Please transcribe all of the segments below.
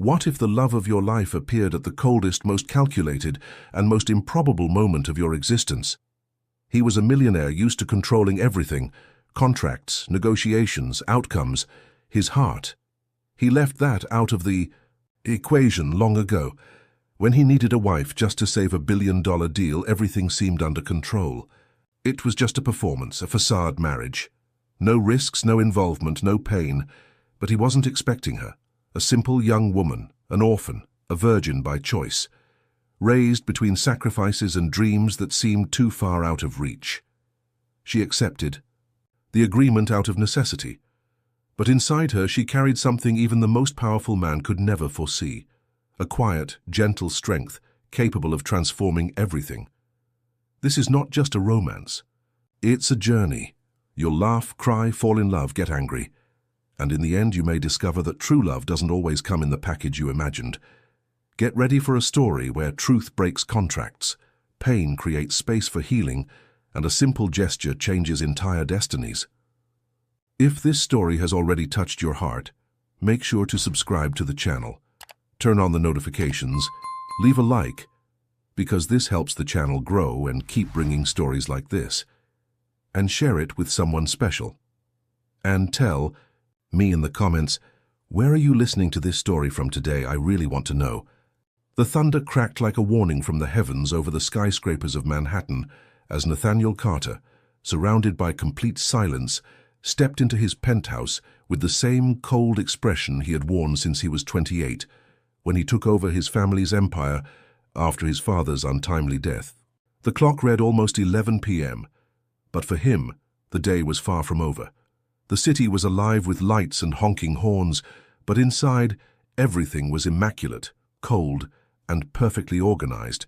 What if the love of your life appeared at the coldest, most calculated, and most improbable moment of your existence? He was a millionaire used to controlling everything: contracts, negotiations, outcomes, his heart. He left that out of the equation long ago. When he needed a wife just to save $1 billion deal, everything seemed under control. It was just a performance, a facade marriage. No risks, no involvement, no pain. But he wasn't expecting her. A simple young woman, an orphan, a virgin by choice, raised between sacrifices and dreams that seemed too far out of reach. She accepted the agreement out of necessity. But inside her she carried something even the most powerful man could never foresee: a quiet, gentle strength capable of transforming everything. This is not just a romance. It's a journey. You'll laugh, cry, fall in love, get angry. And in the end you may discover that true love doesn't always come in the package you imagined. Get ready for a story where truth breaks contracts, pain creates space for healing, and a simple gesture changes entire destinies. If this story has already touched your heart, make sure to subscribe to the channel. Turn on the notifications, leave a like, because this helps the channel grow and keep bringing stories like this. And share it with someone special. And tell me in the comments, where are you listening to this story from today? I really want to know. The thunder cracked like a warning from the heavens over the skyscrapers of Manhattan as Nathaniel Carter, surrounded by complete silence, stepped into his penthouse with the same cold expression he had worn since he was 28, when he took over his family's empire after his father's untimely death. The clock read almost 11 p.m., but for him, the day was far from over. The city was alive with lights and honking horns, but inside, everything was immaculate, cold, and perfectly organized,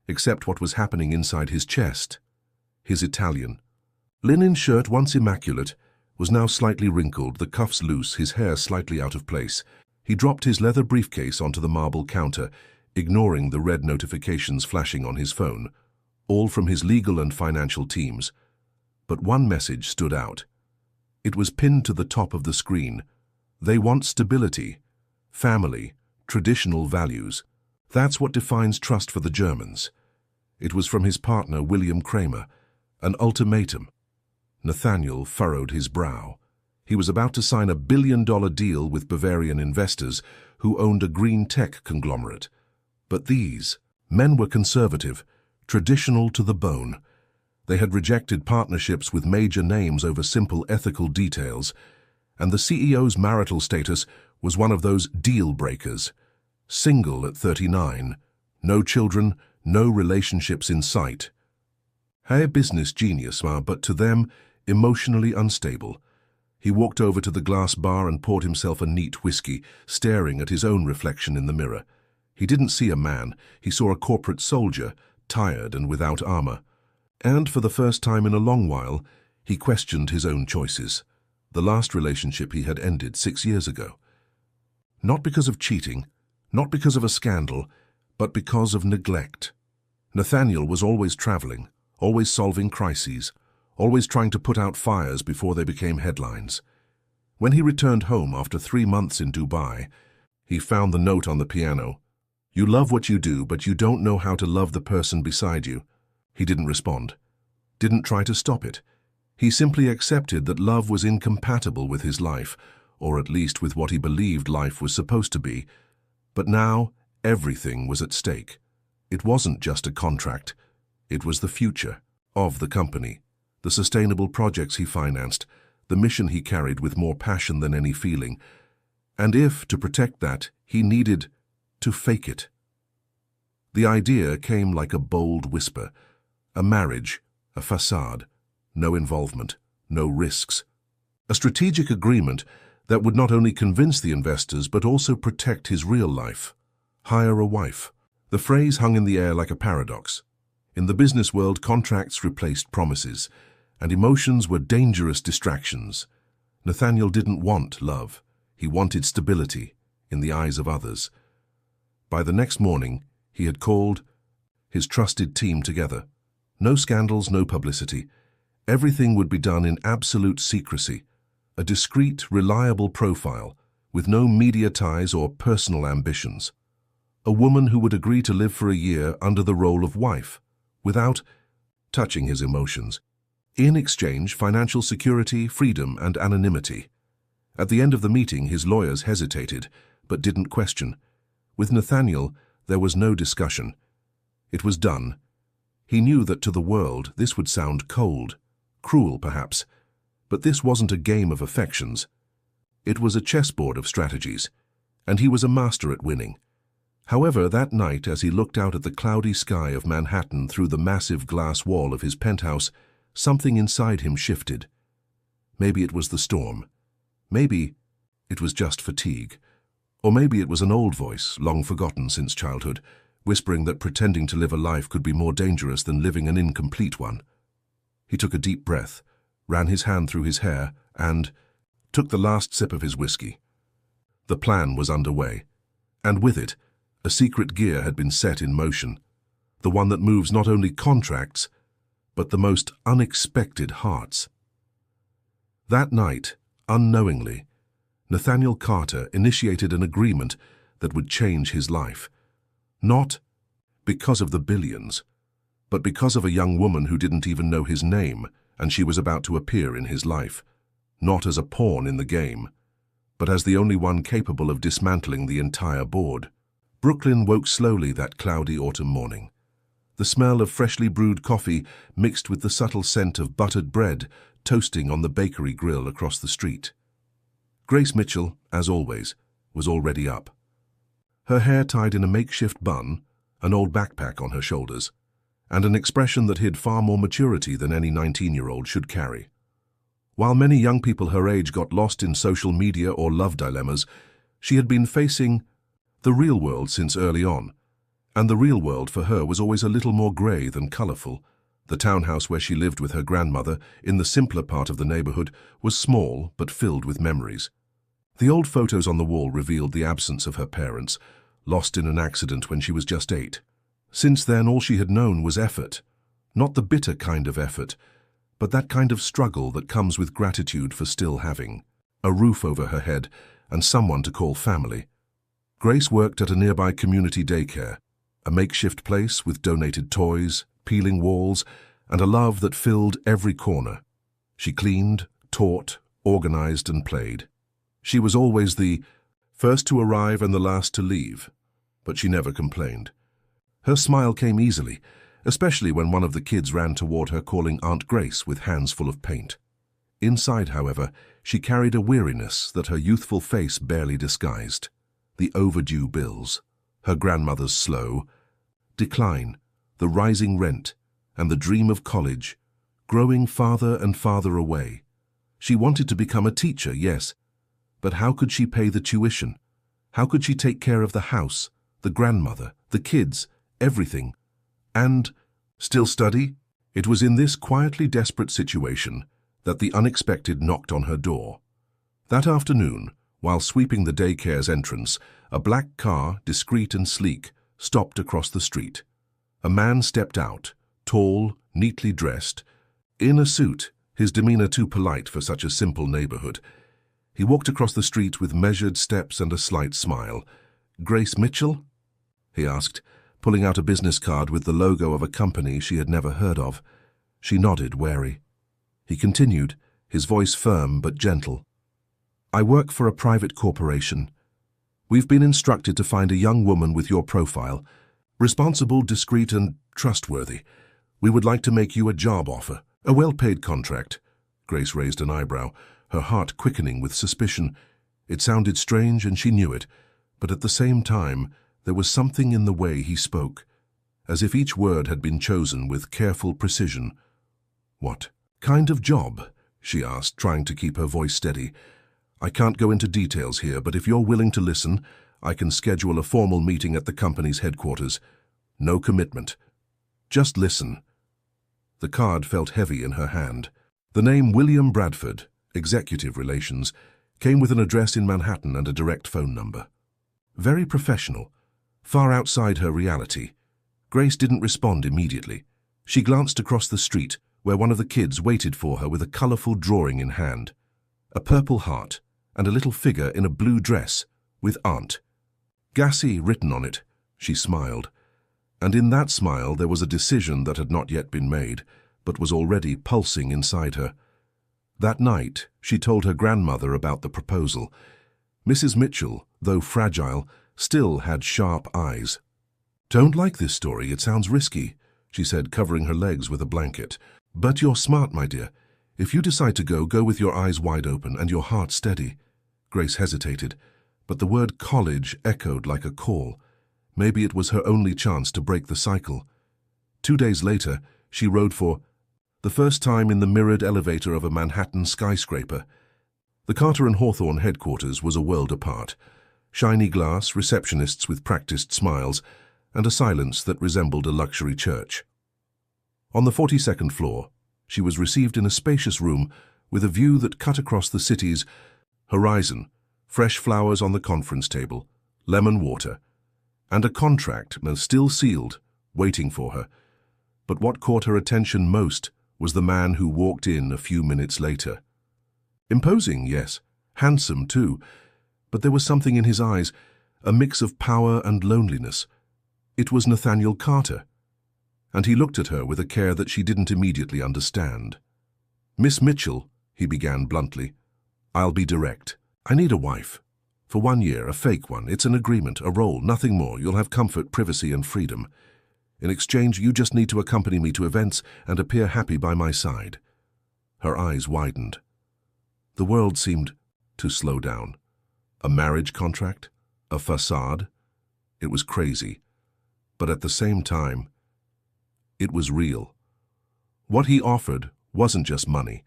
except what was happening inside his chest. His Italian linen shirt, once immaculate, was now slightly wrinkled, the cuffs loose, his hair slightly out of place. He dropped his leather briefcase onto the marble counter, ignoring the red notifications flashing on his phone, all from his legal and financial teams. But one message stood out. It was pinned to the top of the screen. They want stability, family, traditional values. That's what defines trust for the Germans. It was from his partner, William Kramer, an ultimatum. Nathaniel furrowed his brow. He was about to sign a $1 billion deal with Bavarian investors who owned a green tech conglomerate. But these men were conservative, traditional to the bone. They had rejected partnerships with major names over simple ethical details, and the CEO's marital status was one of those deal breakers. Single at 39, no children, no relationships in sight. A business genius, but to them, emotionally unstable. He walked over to the glass bar and poured himself a neat whiskey, staring at his own reflection in the mirror. He didn't see a man, he saw a corporate soldier, tired and without armor. And for the first time in a long while, he questioned his own choices. The last relationship he had ended 6 years ago. Not because of cheating, not because of a scandal, but because of neglect. Nathaniel was always traveling, always solving crises, always trying to put out fires before they became headlines. When he returned home after 3 months in Dubai, he found the note on the piano. "You love what you do, but you don't know how to love the person beside you." He didn't respond, didn't try to stop it. He simply accepted that love was incompatible with his life, or at least with what he believed life was supposed to be. But now, everything was at stake. It wasn't just a contract. It was the future of the company, the sustainable projects he financed, the mission he carried with more passion than any feeling. And if, to protect that, he needed to fake it. The idea came like a bold whisper. A marriage, a facade, no involvement, no risks. A strategic agreement that would not only convince the investors but also protect his real life. Hire a wife. The phrase hung in the air like a paradox. In the business world, contracts replaced promises, and emotions were dangerous distractions. Nathaniel didn't want love. He wanted stability in the eyes of others. By the next morning, he had called his trusted team together. No scandals, no publicity. Everything would be done in absolute secrecy. A discreet, reliable profile with no media ties or personal ambitions. A woman who would agree to live for a year under the role of wife, without touching his emotions. In exchange, financial security, freedom, and anonymity. At the end of the meeting, his lawyers hesitated, but didn't question. With Nathaniel, there was no discussion. It was done. He knew that to the world this would sound cold, cruel perhaps, but this wasn't a game of affections. It was a chessboard of strategies, and he was a master at winning. However, that night, as he looked out at the cloudy sky of Manhattan through the massive glass wall of his penthouse, something inside him shifted. Maybe it was the storm. Maybe it was just fatigue. Or maybe it was an old voice, long forgotten since childhood, whispering that pretending to live a life could be more dangerous than living an incomplete one. He took a deep breath, ran his hand through his hair, and took the last sip of his whiskey. The plan was underway, and with it, a secret gear had been set in motion, the one that moves not only contracts, but the most unexpected hearts. That night, unknowingly, Nathaniel Carter initiated an agreement that would change his life. Not because of the billions, but because of a young woman who didn't even know his name, and she was about to appear in his life, not as a pawn in the game, but as the only one capable of dismantling the entire board. Brooklyn woke slowly that cloudy autumn morning. The smell of freshly brewed coffee mixed with the subtle scent of buttered bread toasting on the bakery grill across the street. Grace Mitchell, as always, was already up. Her hair tied in a makeshift bun, an old backpack on her shoulders, and an expression that hid far more maturity than any 19-year-old should carry. While many young people her age got lost in social media or love dilemmas, she had been facing the real world since early on, and the real world for her was always a little more grey than colourful. The townhouse where she lived with her grandmother, in the simpler part of the neighbourhood, was small but filled with memories. The old photos on the wall revealed the absence of her parents, lost in an accident when she was just 8. Since then, all she had known was effort. Not the bitter kind of effort, but that kind of struggle that comes with gratitude for still having a roof over her head and someone to call family. Grace worked at a nearby community daycare, a makeshift place with donated toys, peeling walls, and a love that filled every corner. She cleaned, taught, organized, and played. She was always the first to arrive and the last to leave, but she never complained. Her smile came easily, especially when one of the kids ran toward her calling Aunt Grace with hands full of paint. Inside, however, she carried a weariness that her youthful face barely disguised. The overdue bills, her grandmother's slow decline, the rising rent, and the dream of college, growing farther and farther away. She wanted to become a teacher, yes, but how could she pay the tuition? How could she take care of the house, the grandmother, the kids, everything? And still study? It was in this quietly desperate situation that the unexpected knocked on her door. That afternoon, while sweeping the daycare's entrance, a black car, discreet and sleek, stopped across the street. A man stepped out, tall, neatly dressed, in a suit, his demeanor too polite for such a simple neighborhood. He walked across the street with measured steps and a slight smile. "Grace Mitchell?" he asked, pulling out a business card with the logo of a company she had never heard of. She nodded, wary. He continued, his voice firm but gentle. "I work for a private corporation. We've been instructed to find a young woman with your profile, responsible, discreet, and trustworthy. We would like to make you a job offer, a well-paid contract." Grace raised an eyebrow, her heart quickening with suspicion. It sounded strange and she knew it, but at the same time, there was something in the way he spoke, as if each word had been chosen with careful precision. "What kind of job?" she asked, trying to keep her voice steady. "I can't go into details here, but if you're willing to listen, I can schedule a formal meeting at the company's headquarters. No commitment. Just listen." The card felt heavy in her hand. The name William Bradford, Executive Relations, came with an address in Manhattan and a direct phone number. Very professional, far outside her reality. Grace didn't respond immediately. She glanced across the street, where one of the kids waited for her with a colorful drawing in hand. A purple heart, and a little figure in a blue dress, with Aunt Gussie written on it. She smiled. And in that smile there was a decision that had not yet been made, but was already pulsing inside her. That night, she told her grandmother about the proposal. Mrs. Mitchell, though fragile, still had sharp eyes. "Don't like this story, it sounds risky," she said, covering her legs with a blanket. "But you're smart, my dear. If you decide to go, go with your eyes wide open and your heart steady." Grace hesitated, but the word college echoed like a call. Maybe it was her only chance to break the cycle. 2 days later, she rode for the first time in the mirrored elevator of a Manhattan skyscraper. The Carter and Hawthorne headquarters was a world apart. Shiny glass, receptionists with practiced smiles, and a silence that resembled a luxury church. On the 42nd floor, she was received in a spacious room with a view that cut across the city's horizon, fresh flowers on the conference table, lemon water, and a contract, still sealed, waiting for her. But what caught her attention most was the man who walked in a few minutes later. Imposing, yes, handsome too, but there was something in his eyes, a mix of power and loneliness. It was Nathaniel Carter, and he looked at her with a care that she didn't immediately understand. "Miss Mitchell," he began bluntly, "I'll be direct. I need a wife. For 1 year, a fake one. It's an agreement, a role, nothing more. You'll have comfort, privacy, and freedom. In exchange, you just need to accompany me to events and appear happy by my side." Her eyes widened. The world seemed to slow down. A marriage contract? A facade? It was crazy. But at the same time, it was real. What he offered wasn't just money.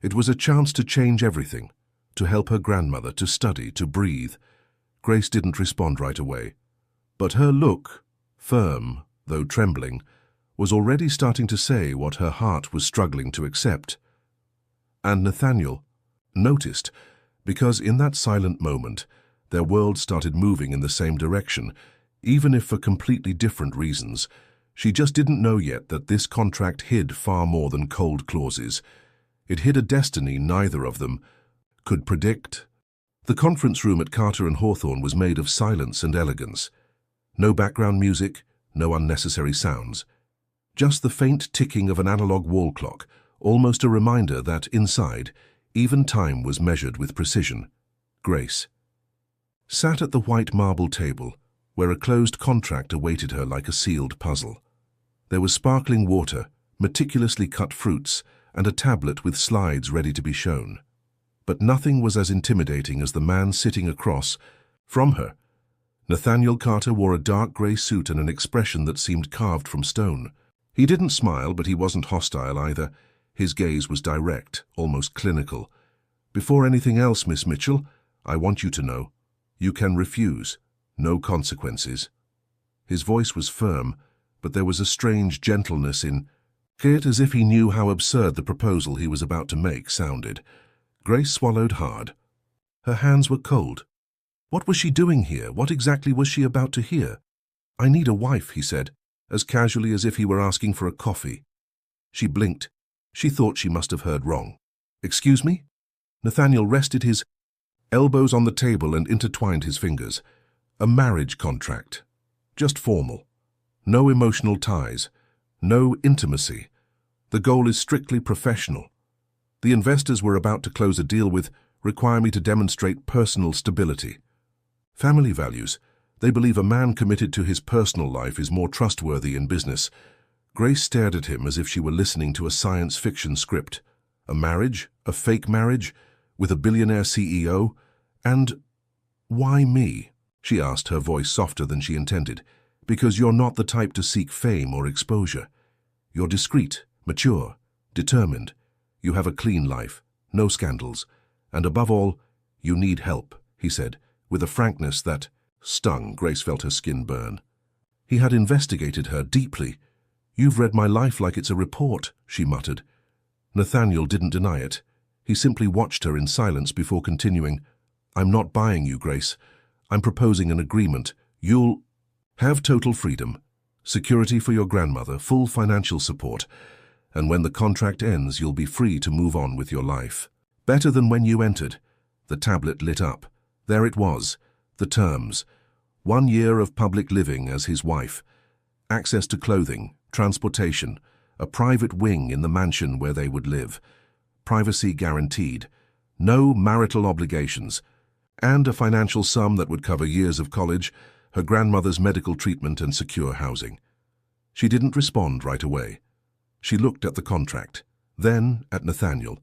It was a chance to change everything, to help her grandmother, to study, to breathe. Grace didn't respond right away. But her look, firm, though trembling, was already starting to say what her heart was struggling to accept. And Nathaniel noticed, because in that silent moment, their world started moving in the same direction, even if for completely different reasons. She just didn't know yet that this contract hid far more than cold clauses. It hid a destiny neither of them could predict. The conference room at Carter and Hawthorne was made of silence and elegance. No background music, no unnecessary sounds. Just the faint ticking of an analog wall clock, almost a reminder that inside, even time was measured with precision. Grace sat at the white marble table, where a closed contract awaited her like a sealed puzzle. There was sparkling water, meticulously cut fruits, and a tablet with slides ready to be shown. But nothing was as intimidating as the man sitting across from her. Nathaniel Carter wore a dark grey suit and an expression that seemed carved from stone. He didn't smile, but he wasn't hostile either. His gaze was direct, almost clinical. "Before anything else, Miss Mitchell, I want you to know, you can refuse. No consequences." His voice was firm, but there was a strange gentleness in it, as if he knew how absurd the proposal he was about to make sounded. Grace swallowed hard. Her hands were cold. What was she doing here? What exactly was she about to hear? "I need a wife," he said, as casually as if he were asking for a coffee. She blinked. She thought she must have heard wrong. "Excuse me?" Nathaniel rested his elbows on the table and intertwined his fingers. "A marriage contract. Just formal. No emotional ties. No intimacy. The goal is strictly professional. The investors we're about to close a deal with require me to demonstrate personal stability. Family values. They believe a man committed to his personal life is more trustworthy in business." Grace stared at him as if she were listening to a science fiction script. A marriage? A fake marriage? With a billionaire CEO? And why me? She asked, her voice softer than she intended. "Because you're not the type to seek fame or exposure. You're discreet, mature, determined. You have a clean life, no scandals. And above all, you need help," he said, with a frankness that stung. Grace felt her skin burn. He had investigated her deeply. "You've read my life like it's a report," she muttered. Nathaniel didn't deny it. He simply watched her in silence before continuing. "I'm not buying you, Grace. I'm proposing an agreement. You'll have total freedom, security for your grandmother, full financial support, and when the contract ends, you'll be free to move on with your life. Better than when you entered. The tablet lit up. There it was, the terms. 1 year of public living as his wife. Access to clothing, transportation, a private wing in the mansion where they would live. Privacy guaranteed. No marital obligations. And a financial sum that would cover years of college, her grandmother's medical treatment and secure housing. She didn't respond right away. She looked at the contract, then at Nathaniel,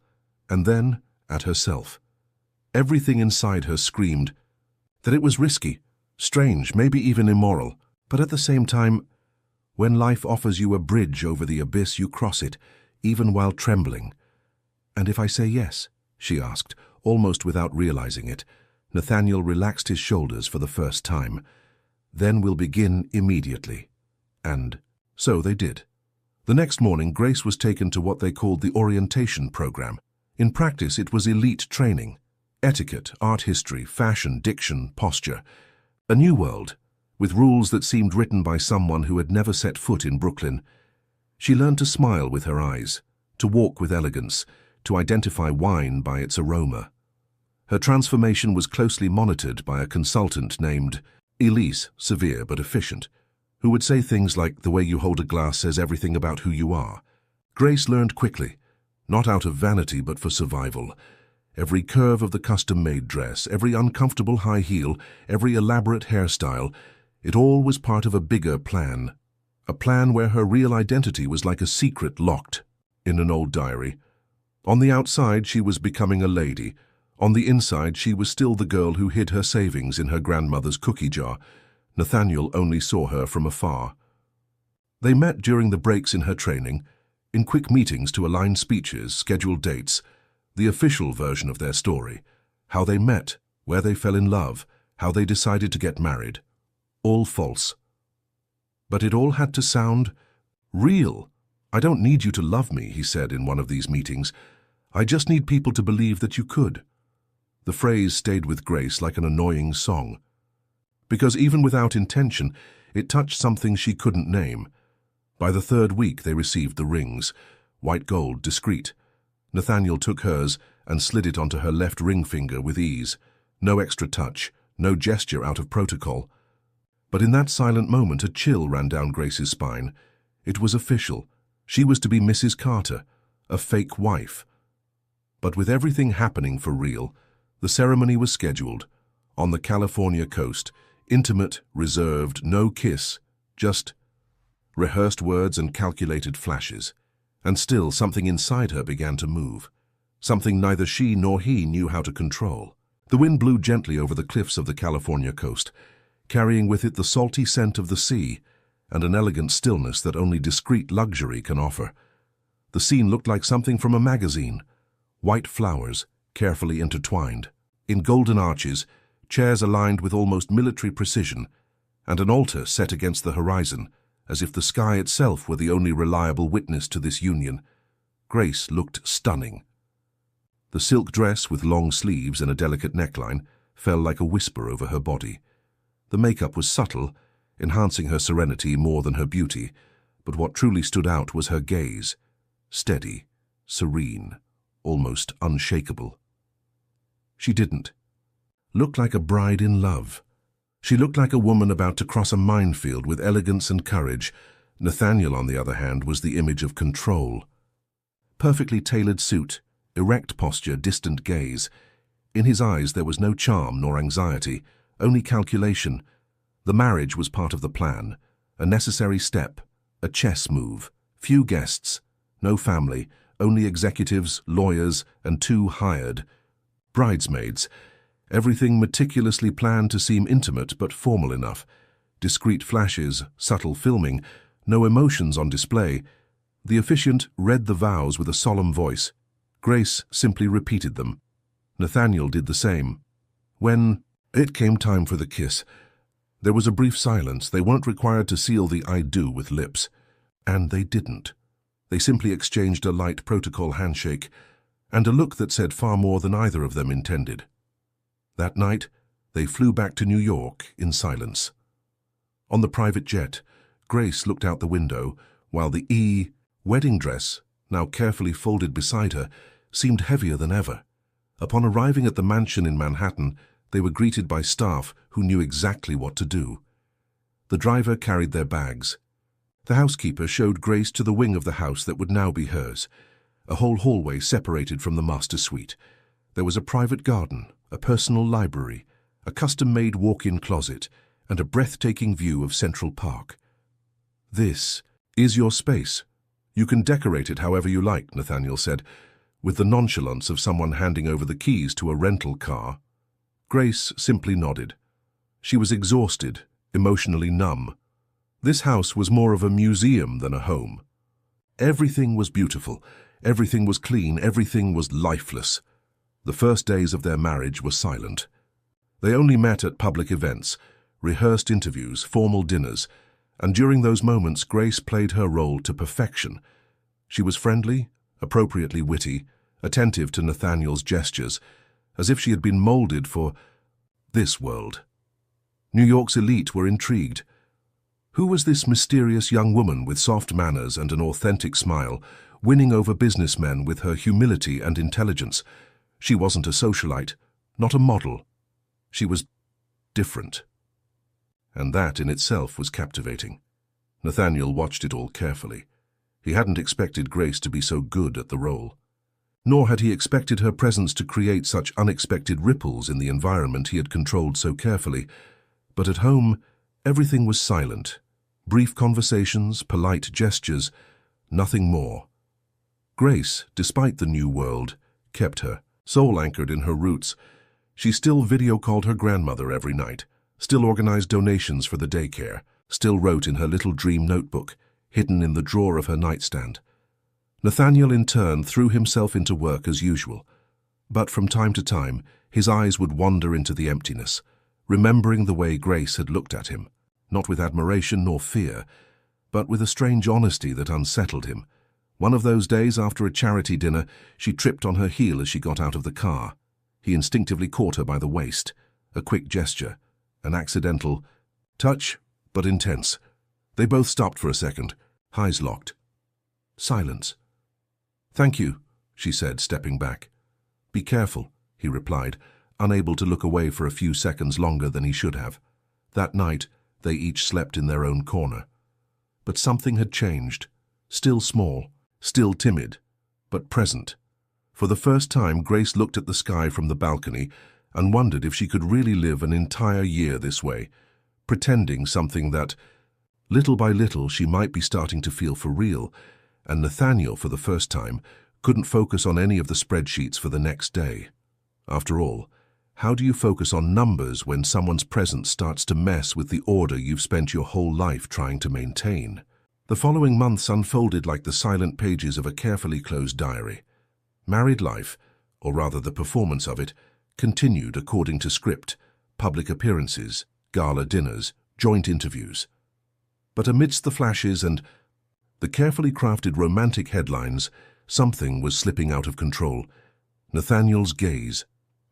and then at herself. Everything inside her screamed that it was risky, strange, maybe even immoral, but at the same time, when life offers you a bridge over the abyss, you cross it, even while trembling. "And if I say yes?" she asked, almost without realizing it. Nathaniel relaxed his shoulders for the first time. "Then we'll begin immediately." And so they did. The next morning, Grace was taken to what they called the orientation program. In practice, it was elite training. Etiquette, art history, fashion, diction, posture. A new world, with rules that seemed written by someone who had never set foot in Brooklyn. She learned to smile with her eyes, to walk with elegance, to identify wine by its aroma. Her transformation was closely monitored by a consultant named Elise, severe but efficient, who would say things like, "The way you hold a glass says everything about who you are." Grace learned quickly, not out of vanity but for survival. Every curve of the custom-made dress, every uncomfortable high heel, every elaborate hairstyle, it all was part of a bigger plan. A plan where her real identity was like a secret locked in an old diary. On the outside, she was becoming a lady. On the inside, she was still the girl who hid her savings in her grandmother's cookie jar. Nathaniel only saw her from afar. They met during the breaks in her training, in quick meetings to align speeches, schedule dates, the official version of their story, how they met, where they fell in love, how they decided to get married. All false. But it all had to sound real. "I don't need you to love me," he said in one of these meetings. "I just need people to believe that you could." The phrase stayed with Grace like an annoying song. Because even without intention, it touched something she couldn't name. By the 3rd week, they received the rings. White gold, discreet. Nathaniel took hers and slid it onto her left ring finger with ease. No extra touch, no gesture out of protocol. But in that silent moment, a chill ran down Grace's spine. It was official. She was to be Mrs. Carter, a fake wife. But with everything happening for real, the ceremony was scheduled. On the California coast, intimate, reserved, no kiss, just rehearsed words and calculated flashes. And still, something inside her began to move. Something neither she nor he knew how to control. The wind blew gently over the cliffs of the California coast, carrying with it the salty scent of the sea and an elegant stillness that only discreet luxury can offer. The scene looked like something from a magazine. White flowers, carefully intertwined. In golden arches, chairs aligned with almost military precision, and an altar set against the horizon, as if the sky itself were the only reliable witness to this union. Grace looked stunning. The silk dress with long sleeves and a delicate neckline fell like a whisper over her body. The makeup was subtle, enhancing her serenity more than her beauty, but what truly stood out was her gaze, steady, serene, almost unshakable. She didn't look like a bride in love. She looked like a woman about to cross a minefield with elegance and courage. Nathaniel, on the other hand, was the image of control. Perfectly tailored suit, erect posture, distant gaze. In his eyes there was no charm nor anxiety, only calculation. The marriage was part of the plan, a necessary step, a chess move. Few guests, no family, only executives, lawyers, and 2 hired bridesmaids. Everything meticulously planned to seem intimate but formal enough. Discreet flashes, subtle filming, no emotions on display. The officiant read the vows with a solemn voice. Grace simply repeated them. Nathaniel did the same. When it came time for the kiss, there was a brief silence. They weren't required to seal the "I do" with lips. And they didn't. They simply exchanged a light protocol handshake and a look that said far more than either of them intended. That night, they flew back to New York in silence. On the private jet, Grace looked out the window, while the wedding dress, now carefully folded beside her, seemed heavier than ever. Upon arriving at the mansion in Manhattan, they were greeted by staff who knew exactly what to do. The driver carried their bags. The housekeeper showed Grace to the wing of the house that would now be hers, a whole hallway separated from the master suite. There was a private garden, a personal library, a custom-made walk-in closet, and a breathtaking view of Central Park. "This is your space. You can decorate it however you like," Nathaniel said, with the nonchalance of someone handing over the keys to a rental car. Grace simply nodded. She was exhausted, emotionally numb. This house was more of a museum than a home. Everything was beautiful, everything was clean, everything was lifeless. The first days of their marriage were silent. They only met at public events, rehearsed interviews, formal dinners, and during those moments Grace played her role to perfection. She was friendly, appropriately witty, attentive to Nathaniel's gestures, as if she had been molded for this world. New York's elite were intrigued. Who was this mysterious young woman with soft manners and an authentic smile, winning over businessmen with her humility and intelligence? She wasn't a socialite, not a model. She was different. And that in itself was captivating. Nathaniel watched it all carefully. He hadn't expected Grace to be so good at the role. Nor had he expected her presence to create such unexpected ripples in the environment he had controlled so carefully. But at home, everything was silent. Brief conversations, polite gestures, nothing more. Grace, despite the new world, kept her, soul-anchored in her roots. She still video-called her grandmother every night, still organized donations for the daycare, still wrote in her little dream notebook, hidden in the drawer of her nightstand. Nathaniel, in turn, threw himself into work as usual. But from time to time, his eyes would wander into the emptiness, remembering the way Grace had looked at him, not with admiration nor fear, but with a strange honesty that unsettled him. One of those days after a charity dinner, she tripped on her heel as she got out of the car. He instinctively caught her by the waist, a quick gesture, an accidental touch, but intense. They both stopped for a second, eyes locked. Silence. "Thank you," she said, stepping back. "Be careful," he replied, unable to look away for a few seconds longer than he should have. That night, they each slept in their own corner. But something had changed. Still small, still timid, but present. For the first time, Grace looked at the sky from the balcony and wondered if she could really live an entire year this way, pretending something that, little by little, she might be starting to feel for real. And Nathaniel, for the first time, couldn't focus on any of the spreadsheets for the next day. After all, how do you focus on numbers when someone's presence starts to mess with the order you've spent your whole life trying to maintain? The following months unfolded like the silent pages of a carefully closed diary. Married life, or rather the performance of it, continued according to script: public appearances, gala dinners, joint interviews. But amidst the flashes and the carefully crafted romantic headlines, something was slipping out of control. Nathaniel's gaze.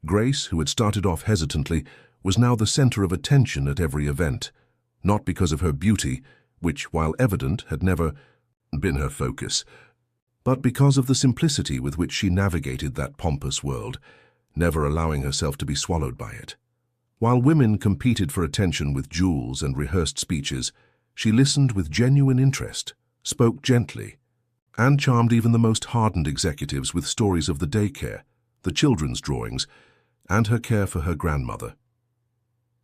Grace, who had started off hesitantly, was now the center of attention at every event, not because of her beauty, which, while evident, had never been her focus, but because of the simplicity with which she navigated that pompous world, never allowing herself to be swallowed by it. While women competed for attention with jewels and rehearsed speeches, she listened with genuine interest, spoke gently, and charmed even the most hardened executives with stories of the daycare, the children's drawings, and her care for her grandmother.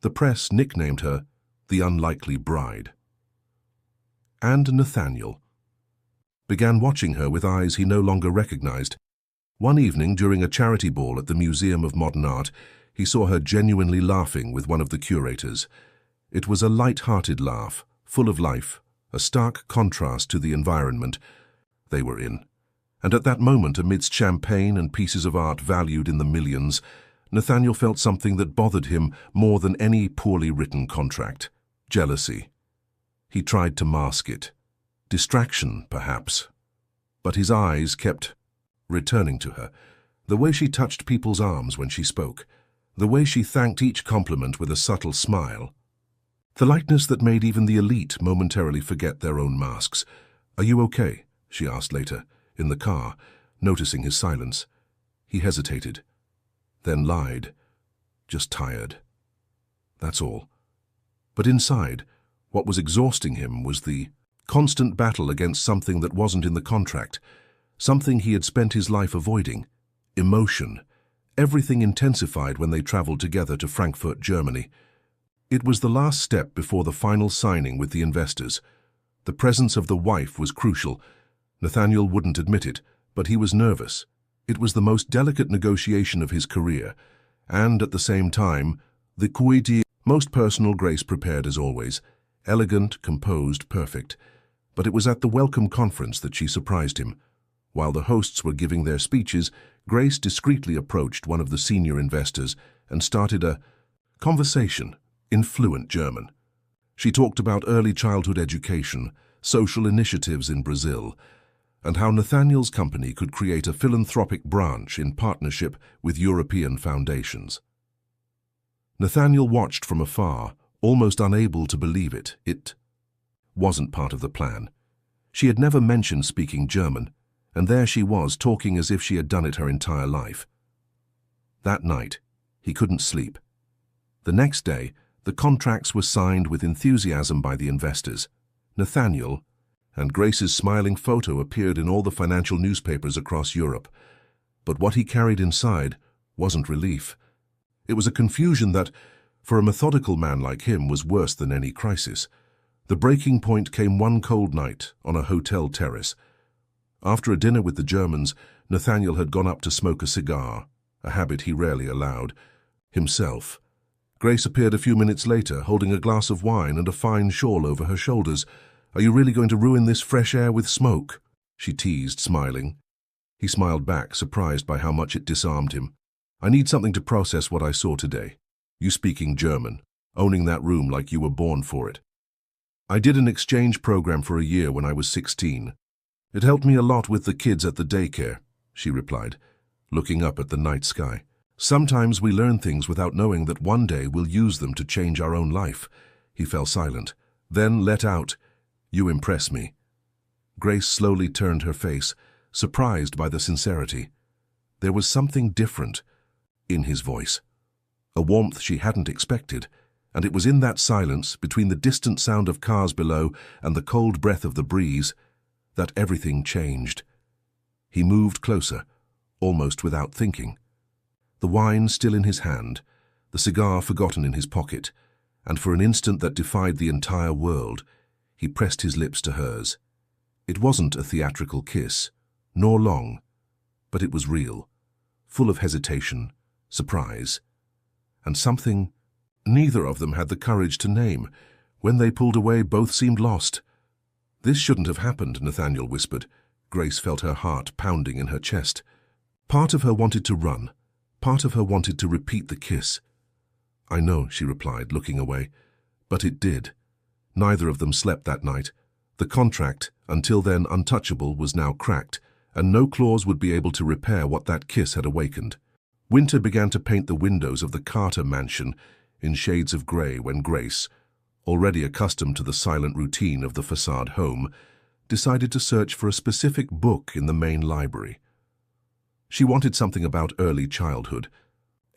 The press nicknamed her the unlikely bride. And Nathaniel began watching her with eyes he no longer recognized. One evening, during a charity ball at the Museum of Modern Art, he saw her genuinely laughing with one of the curators. It was a light-hearted laugh, full of life, a stark contrast to the environment they were in. And at that moment, amidst champagne and pieces of art valued in the millions, Nathaniel felt something that bothered him more than any poorly written contract: jealousy. He tried to mask it. Distraction, perhaps. But his eyes kept returning to her. The way she touched people's arms when she spoke. The way she thanked each compliment with a subtle smile. The lightness that made even the elite momentarily forget their own masks. "Are you okay?" she asked later, in the car, noticing his silence. He hesitated. then lied. Just tired. That's all. But inside, what was exhausting him was the constant battle against something that wasn't in the contract, something he had spent his life avoiding: emotion. Everything intensified when they traveled together to Frankfurt, Germany. It was the last step before the final signing with the investors. The presence of the wife was crucial. Nathaniel wouldn't admit it, but he was nervous. It was the most delicate negotiation of his career, and at the same time, the quality, most personal. Grace prepared as always, elegant, composed, perfect. But it was at the welcome conference that she surprised him. While the hosts were giving their speeches, Grace discreetly approached one of the senior investors and started a conversation in fluent German. She talked about early childhood education, social initiatives in Brazil, and how Nathaniel's company could create a philanthropic branch in partnership with European foundations. Nathaniel watched from afar, almost unable to believe it. It wasn't part of the plan. She had never mentioned speaking German, and there she was talking as if she had done it her entire life. That night, he couldn't sleep. The next day, the contracts were signed with enthusiasm by the investors. Nathaniel, and Grace's smiling photo appeared in all the financial newspapers across Europe. But what he carried inside wasn't relief. It was a confusion that, for a methodical man like him, was worse than any crisis. The breaking point came one cold night on a hotel terrace. After a dinner with the Germans, Nathaniel had gone up to smoke a cigar, a habit he rarely allowed, himself. Grace appeared a few minutes later, holding a glass of wine and a fine shawl over her shoulders. "Are you really going to ruin this fresh air with smoke?" she teased, smiling. He smiled back, surprised by how much it disarmed him. "I need something to process what I saw today. You speaking German, owning that room like you were born for it." "I did an exchange program for a year when I was 16. It helped me a lot with the kids at the daycare," she replied, looking up at the night sky. "Sometimes we learn things without knowing that one day we'll use them to change our own life." He fell silent, then let out, "You impress me." Grace slowly turned her face, surprised by the sincerity. There was something different in his voice, a warmth she hadn't expected, and it was in that silence, between the distant sound of cars below and the cold breath of the breeze, that everything changed. He moved closer, almost without thinking. The wine still in his hand, the cigar forgotten in his pocket, and for an instant that defied the entire world, he pressed his lips to hers. It wasn't a theatrical kiss, nor long, but it was real, full of hesitation, surprise, and something neither of them had the courage to name. When they pulled away, both seemed lost. "This shouldn't have happened," Nathaniel whispered. Grace felt her heart pounding in her chest. Part of her wanted to run. Part of her wanted to repeat the kiss. "I know," she replied, looking away. But it did. Neither of them slept that night. The contract, until then untouchable, was now cracked, and no clause would be able to repair what that kiss had awakened. Winter began to paint the windows of the Carter mansion in shades of grey when Grace, already accustomed to the silent routine of the facade home, decided to search for a specific book in the main library. She wanted something about early childhood.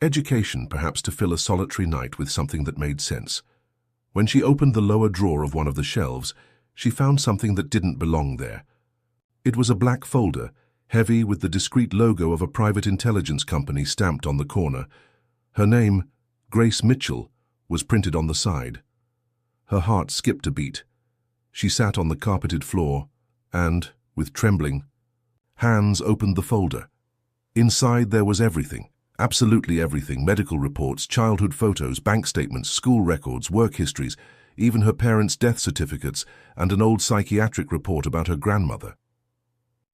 Education, perhaps, to fill a solitary night with something that made sense. When she opened the lower drawer of one of the shelves, she found something that didn't belong there. It was a black folder, heavy with the discreet logo of a private intelligence company stamped on the corner. Her name, Grace Mitchell, was printed on the side. Her heart skipped a beat. She sat on the carpeted floor and, with trembling hands, opened the folder. Inside there was everything, absolutely everything: medical reports, childhood photos, bank statements, school records, work histories, even her parents' death certificates, and an old psychiatric report about her grandmother.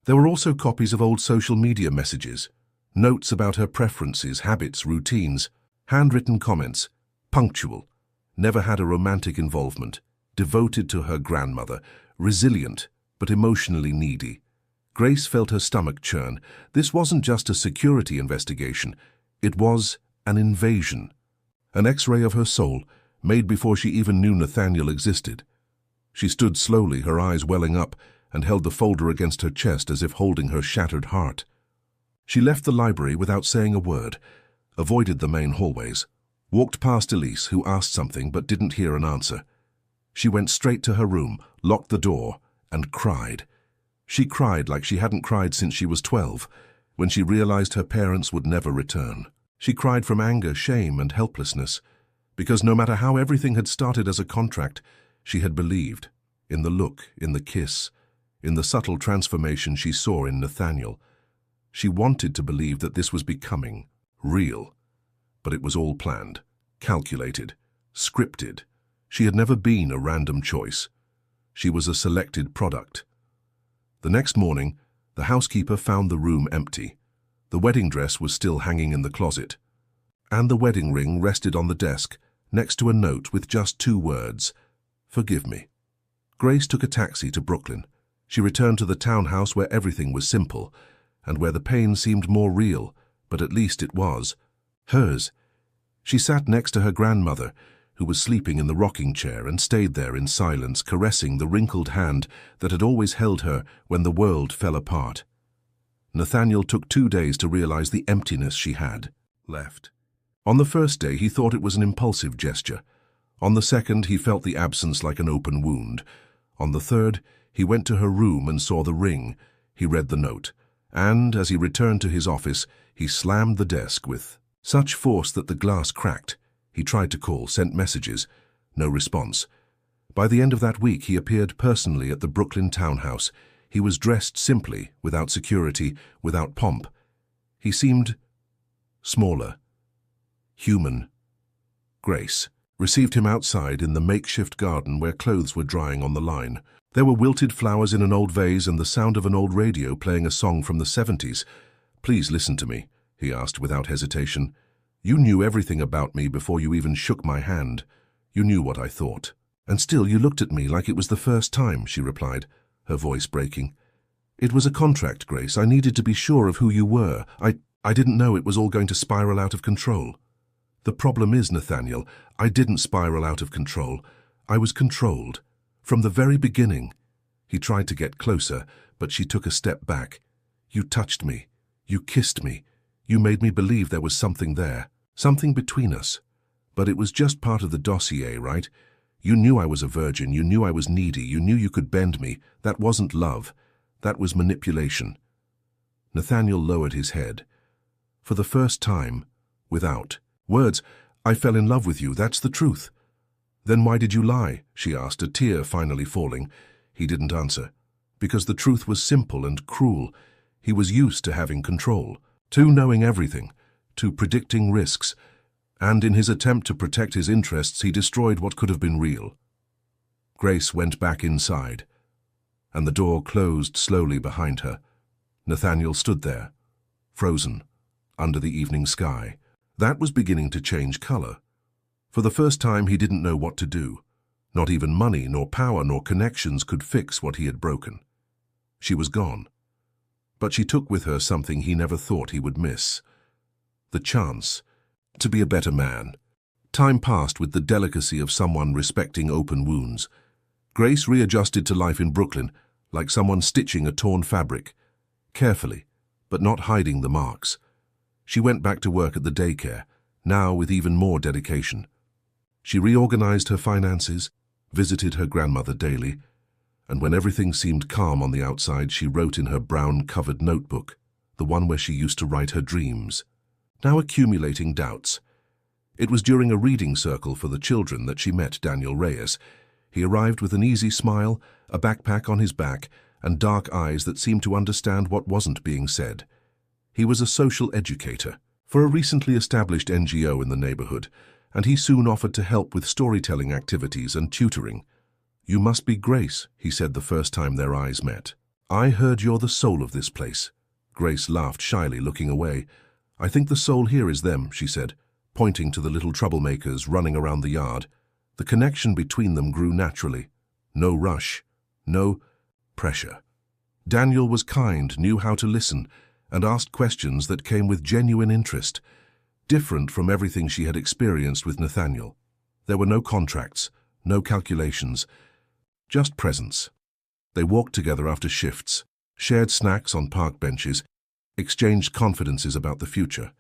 There were also copies of old social media messages, notes about her preferences, habits, routines, handwritten comments, punctual, never had a romantic involvement, devoted to her grandmother, resilient but emotionally needy. Grace felt her stomach churn. This wasn't just a security investigation. It was an invasion. An X-ray of her soul, made before she even knew Nathaniel existed. She stood slowly, her eyes welling up, and held the folder against her chest as if holding her shattered heart. She left the library without saying a word. avoided the main hallways, walked past Elise, who asked something but didn't hear an answer. She went straight to her room, locked the door, and cried. She cried like she hadn't cried since she was 12, when she realized her parents would never return. She cried from anger, shame, and helplessness, because no matter how everything had started as a contract, she had believed, in the look, in the kiss, in the subtle transformation she saw in Nathaniel. She wanted to believe that this was becoming real, but it was all planned, calculated, scripted. She had never been a random choice. She was a selected product. The next morning, the housekeeper found the room empty. The wedding dress was still hanging in the closet, and the wedding ring rested on the desk next to a note with just 2 words, "Forgive me." Grace took a taxi to Brooklyn. She returned to the townhouse where everything was simple, and where the pain seemed more real, but at least it was hers. She sat next to her grandmother, who was sleeping in the rocking chair, and stayed there in silence, caressing the wrinkled hand that had always held her when the world fell apart. Nathaniel took 2 days to realize the emptiness she had left. On the first day, he thought it was an impulsive gesture. On the second, he felt the absence like an open wound. On the third, he went to her room and saw the ring. He read the note, and as he returned to his office, he slammed the desk with such force that the glass cracked. He tried to call, sent messages. No response. By the end of that week, he appeared personally at the Brooklyn townhouse. He was dressed simply, without security, without pomp. He seemed smaller, human. Grace received him outside in the makeshift garden where clothes were drying on the line. There were wilted flowers in an old vase and the sound of an old radio playing a song from the 70s. "Please listen to me," he asked without hesitation. "You knew everything about me before you even shook my hand. You knew what I thought. And still you looked at me like it was the first time," she replied, her voice breaking. "It was a contract, Grace. I needed to be sure of who you were. I didn't know it was all going to spiral out of control." "The problem is, Nathaniel, I didn't spiral out of control. I was controlled. From the very beginning." He tried to get closer, but she took a step back. "You touched me. You kissed me. You made me believe there was something there, something between us. But it was just part of the dossier, right? You knew I was a virgin. You knew I was needy. You knew you could bend me. That wasn't love. That was manipulation." Nathaniel lowered his head. For the first time, without words, "I fell in love with you. That's the truth." "Then why did you lie?" she asked, a tear finally falling. He didn't answer. Because the truth was simple and cruel. He was used to having control, to knowing everything, to predicting risks, and in his attempt to protect his interests, he destroyed what could have been real. Grace went back inside, and the door closed slowly behind her. Nathaniel stood there, frozen, under the evening sky. That was beginning to change color. For the first time, he didn't know what to do. Not even money, nor power, nor connections could fix what he had broken. She was gone. But she took with her something he never thought he would miss. The chance to be a better man. Time passed with the delicacy of someone respecting open wounds. Grace readjusted to life in Brooklyn, like someone stitching a torn fabric, carefully, but not hiding the marks. She went back to work at the daycare, now with even more dedication. She reorganized her finances, visited her grandmother daily, and when everything seemed calm on the outside, she wrote in her brown-covered notebook, the one where she used to write her dreams, now accumulating doubts. It was during a reading circle for the children that she met Daniel Reyes. He arrived with an easy smile, a backpack on his back, and dark eyes that seemed to understand what wasn't being said. He was a social educator for a recently established NGO in the neighborhood, and he soon offered to help with storytelling activities and tutoring. "You must be Grace," he said the first time their eyes met. "I heard you're the soul of this place." Grace laughed shyly, looking away. "I think the soul here is them," she said, pointing to the little troublemakers running around the yard. The connection between them grew naturally. No rush, no pressure. Daniel was kind, knew how to listen, and asked questions that came with genuine interest, different from everything she had experienced with Nathaniel. There were no contracts, no calculations, just presence. They walked together after shifts, shared snacks on park benches, exchanged confidences about the future.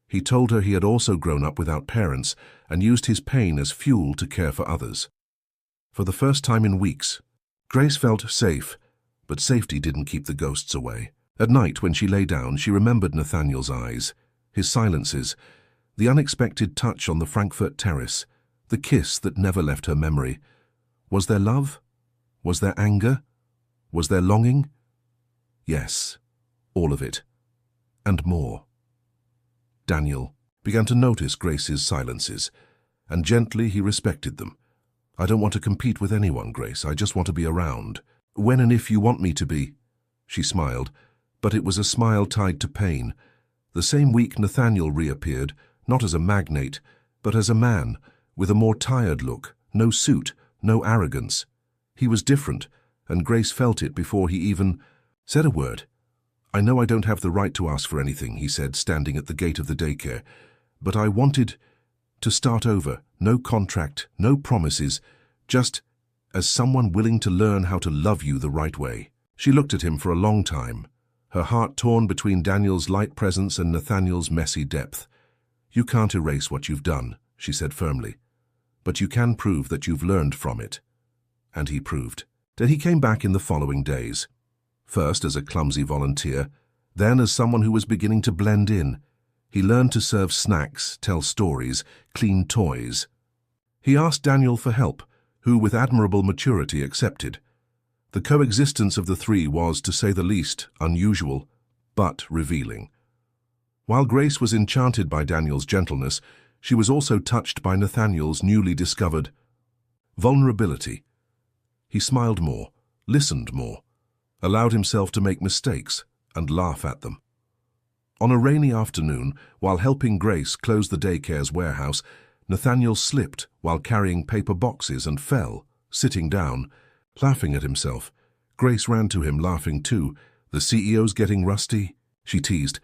He told her he had also grown up without parents and used his pain as fuel to care for others. For the first time in weeks, Grace felt safe, but safety didn't keep the ghosts away. At night, when she lay down, she remembered Nathaniel's eyes, his silences, the unexpected touch on the Frankfurt terrace, the kiss that never left her memory. Was there love? Was there anger? Was there longing? Yes, all of it. And more. Daniel began to notice Grace's silences, and gently he respected them. "I don't want to compete with anyone, Grace. I just want to be around. When and if you want me to be." She smiled, but it was a smile tied to pain. The same week Nathaniel reappeared, not as a magnate, but as a man, with a more tired look, no suit, no arrogance. He was different, and Grace felt it before he even said a word. "I know I don't have the right to ask for anything," he said, standing at the gate of the daycare, "but I wanted to start over. No contract, no promises, just as someone willing to learn how to love you the right way." She looked at him for a long time, her heart torn between Daniel's light presence and Nathaniel's messy depth. "You can't erase what you've done," she said firmly, "but you can prove that you've learned from it." And he proved. Then he came back in the following days, first as a clumsy volunteer, then as someone who was beginning to blend in. He learned to serve snacks, tell stories, clean toys. He asked Daniel for help, who with admirable maturity accepted. The coexistence of the three was, to say the least, unusual, but revealing. While Grace was enchanted by Daniel's gentleness, she was also touched by Nathaniel's newly discovered vulnerability. He smiled more, listened more, allowed himself to make mistakes and laugh at them. On a rainy afternoon, while helping Grace close the daycare's warehouse, Nathaniel slipped while carrying paper boxes and fell, sitting down, laughing at himself. Grace ran to him, laughing too. "The CEO's getting rusty?" she teased.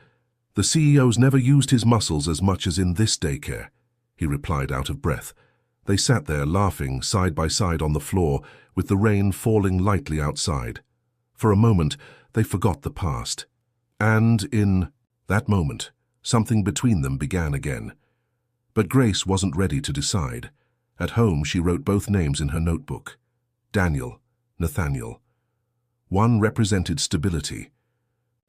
"The CEO's never used his muscles as much as in this daycare," he replied out of breath. They sat there laughing side by side on the floor, with the rain falling lightly outside. For a moment, they forgot the past. And in that moment, something between them began again. But Grace wasn't ready to decide. At home, she wrote both names in her notebook. Daniel, Nathaniel. One represented stability.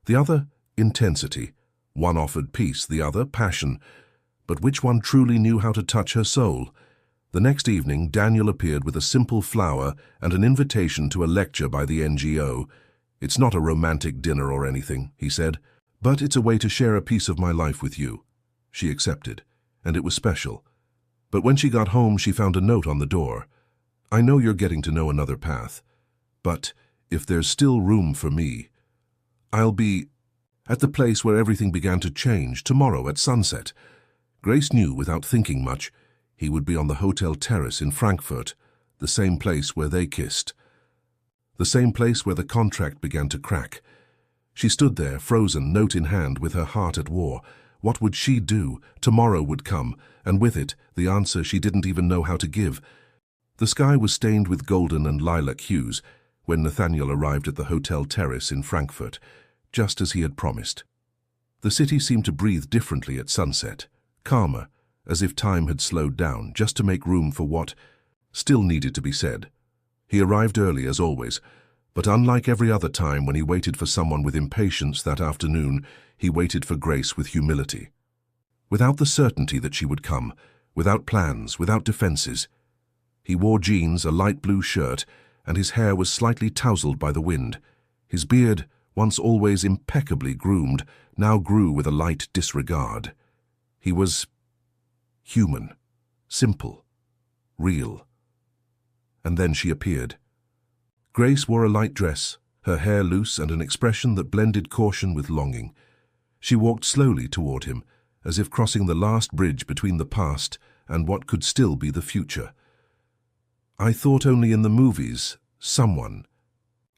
The other, intensity. One offered peace, the other, passion. But which one truly knew how to touch her soul? The next evening, Daniel appeared with a simple flower and an invitation to a lecture by the NGO. "It's not a romantic dinner or anything," he said, "but it's a way to share a piece of my life with you." She accepted, and it was special. But when she got home, she found a note on the door. "I know you're getting to know another path, but if there's still room for me, I'll be at the place where everything began to change tomorrow at sunset." Grace knew, without thinking much, he would be on the hotel terrace in Frankfurt, the same place where they kissed, the same place where the contract began to crack. She stood there, frozen, note in hand, with her heart at war. What would she do? Tomorrow would come, and with it, the answer she didn't even know how to give. The sky was stained with golden and lilac hues when Nathaniel arrived at the hotel terrace in Frankfurt, just as he had promised. The city seemed to breathe differently at sunset, calmer, as if time had slowed down, just to make room for what still needed to be said. He arrived early, as always, but unlike every other time when he waited for someone with impatience that afternoon, he waited for Grace with humility. Without the certainty that she would come, without plans, without defenses. He wore jeans, a light blue shirt, and his hair was slightly tousled by the wind. His beard, once always impeccably groomed, now grew with a light disregard. He was human, simple, real. And then she appeared. Grace wore a light dress, her hair loose and an expression that blended caution with longing. She walked slowly toward him, as if crossing the last bridge between the past and what could still be the future. "I thought only in the movies someone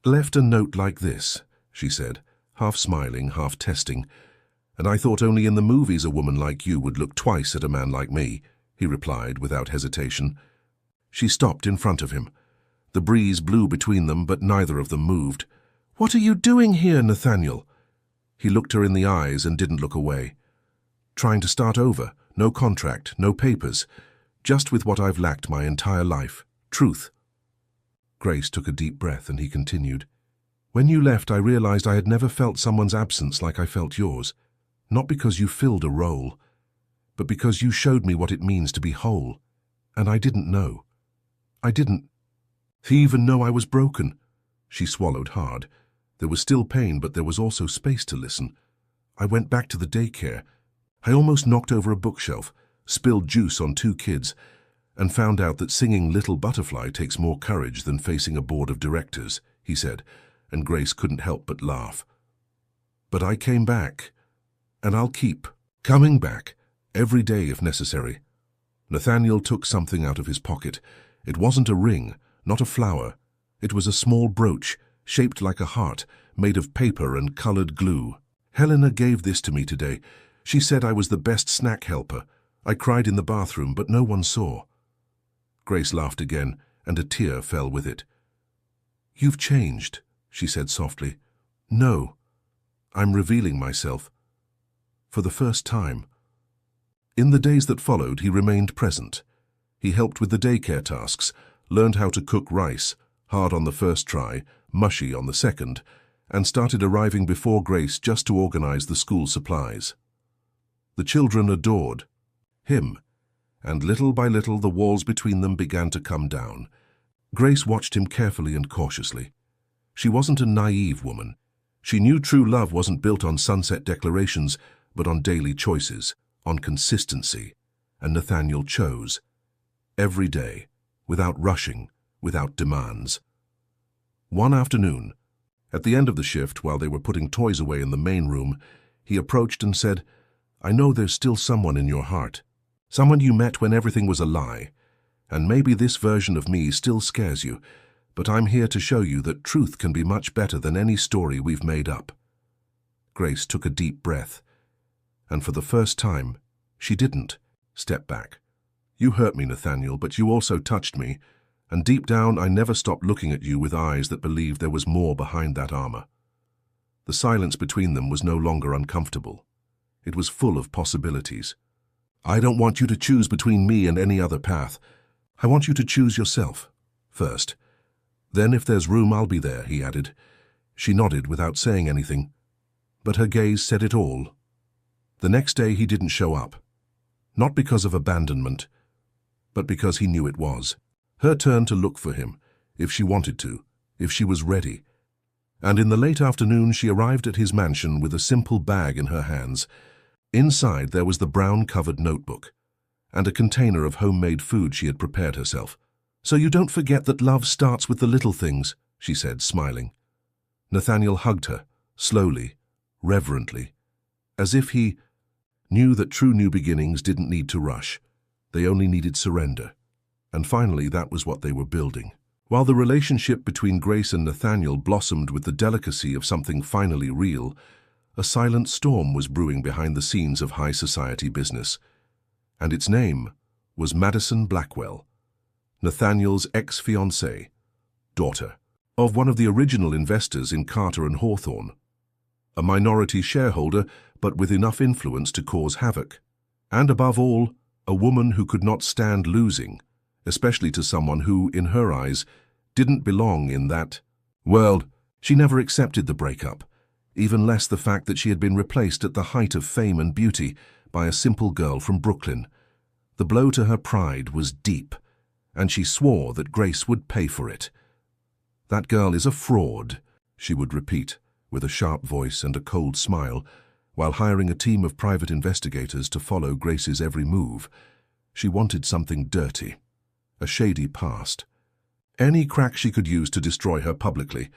left a note like this," she said, half smiling, half testing. "And I thought only in the movies a woman like you would look twice at a man like me," he replied without hesitation. She stopped in front of him. The breeze blew between them, but neither of them moved. "What are you doing here, Nathaniel?" He looked her in the eyes and didn't look away. trying to start over, no contract, no papers, just with what I've lacked my entire life, truth. Grace took a deep breath and he continued. When you left, I realized I had never felt someone's absence like I felt yours. Not because you filled a role, but because you showed me what it means to be whole. And I didn't know. I didn't even know I was broken. She swallowed hard. There was still pain, but there was also space to listen. I went back to the daycare. I almost knocked over a bookshelf, spilled juice on 2 kids, and found out that singing Little Butterfly takes more courage than facing a board of directors, he said, and Grace couldn't help but laugh. But I came back, and I'll keep coming back, every day if necessary. Nathaniel took something out of his pocket. It wasn't a ring, not a flower. It was a small brooch, shaped like a heart, made of paper and colored glue. Helena gave this to me today. She said I was the best snack helper. I cried in the bathroom, but no one saw. Grace laughed again, and a tear fell with it. You've changed, she said softly. No, I'm revealing myself. For the first time. In the days that followed, he remained present. He helped with the daycare tasks, learned how to cook rice, hard on the first try, mushy on the second, and started arriving before Grace just to organize the school supplies. The children adored him, and little by little the walls between them began to come down. Grace watched him carefully and cautiously. She wasn't a naive woman. She knew true love wasn't built on sunset declarations, but on daily choices, on consistency, and Nathaniel chose. Every day, without rushing, without demands. One afternoon, at the end of the shift, while they were putting toys away in the main room, he approached and said, I know there's still someone in your heart, someone you met when everything was a lie, and maybe this version of me still scares you, but I'm here to show you that truth can be much better than any story we've made up. Grace took a deep breath, and for the first time, she didn't step back. You hurt me, Nathaniel, but you also touched me, and deep down I never stopped looking at you with eyes that believed there was more behind that armor. The silence between them was no longer uncomfortable. It was full of possibilities. I don't want you to choose between me and any other path. I want you to choose yourself, first. Then if there's room, I'll be there, he added. She nodded without saying anything, but her gaze said it all. The next day he didn't show up. Not because of abandonment, but because he knew it was. Her turn to look for him, if she wanted to, if she was ready. And in the late afternoon she arrived at his mansion with a simple bag in her hands. Inside there was the brown-covered notebook, and a container of homemade food she had prepared herself. So you don't forget that love starts with the little things, she said, smiling. Nathaniel hugged her, slowly, reverently, as if he knew that true new beginnings didn't need to rush. They only needed surrender. And finally, that was what they were building. While the relationship between Grace and Nathaniel blossomed with the delicacy of something finally real, a silent storm was brewing behind the scenes of high society business. And its name was Madison Blackwell, Nathaniel's ex-fiancée, daughter of one of the original investors in Carter and Hawthorne, a minority shareholder but with enough influence to cause havoc, and above all, a woman who could not stand losing, especially to someone who, in her eyes, didn't belong in that world. She never accepted the breakup, even less the fact that she had been replaced at the height of fame and beauty by a simple girl from Brooklyn. The blow to her pride was deep, and she swore that Grace would pay for it. That girl is a fraud, she would repeat, with a sharp voice and a cold smile, while hiring a team of private investigators to follow Grace's every move. She wanted something dirty, a shady past, any crack she could use to destroy her publicly.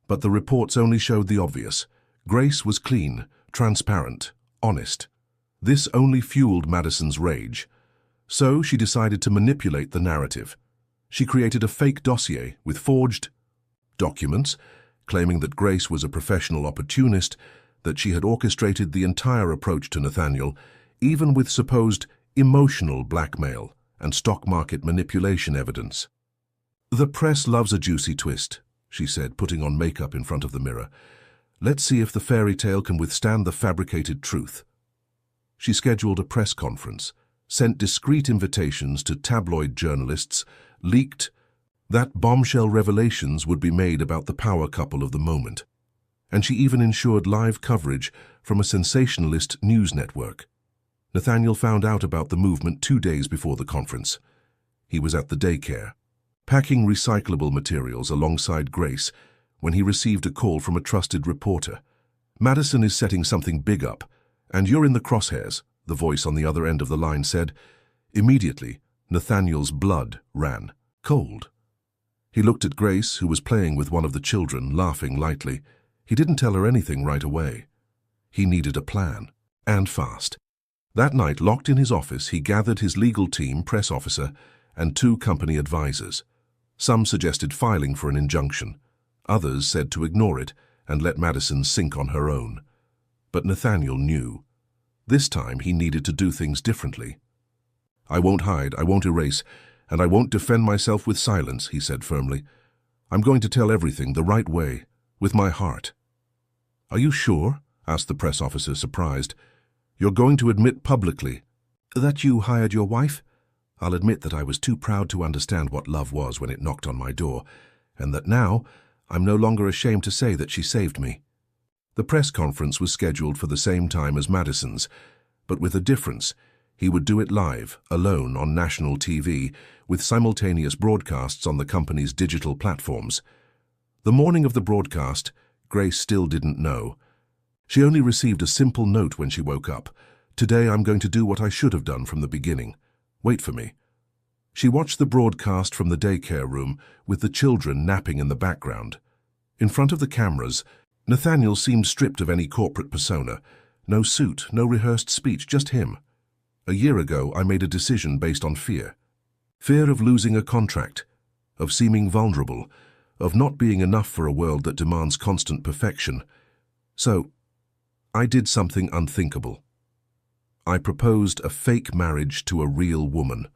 But the reports only showed the obvious. Grace was clean, transparent, honest. This only fueled Madison's rage. So she decided to manipulate the narrative. She created a fake dossier with forged documents, claiming that Grace was a professional opportunist, that she had orchestrated the entire approach to Nathaniel, even with supposed emotional blackmail and stock market manipulation evidence. The press loves a juicy twist, she said, putting on makeup in front of the mirror. Let's see if the fairy tale can withstand the fabricated truth. She scheduled a press conference, sent discreet invitations to tabloid journalists, leaked that bombshell revelations would be made about the power couple of the moment. And she even ensured live coverage from a sensationalist news network. Nathaniel found out about the movement 2 days before the conference. He was at the daycare, packing recyclable materials alongside Grace, when he received a call from a trusted reporter. "Madison is setting something big up, and you're in the crosshairs," the voice on the other end of the line said. Immediately, Nathaniel's blood ran cold. He looked at Grace, who was playing with one of the children, laughing lightly. He didn't tell her anything right away. He needed a plan, and fast. That night, locked in his office, he gathered his legal team, press officer, and 2 company advisors. Some suggested filing for an injunction. Others said to ignore it and let Madison sink on her own. But Nathaniel knew. This time he needed to do things differently. "I won't hide, I won't erase, and I won't defend myself with silence," he said firmly. "I'm going to tell everything the right way, with my heart." "Are you sure?" asked the press officer, surprised. "You're going to admit publicly that you hired your wife?" "I'll admit that I was too proud to understand what love was when it knocked on my door, and that now I'm no longer ashamed to say that she saved me." The press conference was scheduled for the same time as Madison's, but with a difference. He would do it live, alone, on national TV, with simultaneous broadcasts on the company's digital platforms. The morning of the broadcast, Grace still didn't know. She only received a simple note when she woke up. "Today I'm going to do what I should have done from the beginning. Wait for me." She watched the broadcast from the daycare room, with the children napping in the background. In front of the cameras, Nathaniel seemed stripped of any corporate persona. No suit, no rehearsed speech, just him. "A year ago, I made a decision based on fear. Fear of losing a contract, of seeming vulnerable, of not being enough for a world that demands constant perfection. So, I did something unthinkable. I proposed a fake marriage to a real woman."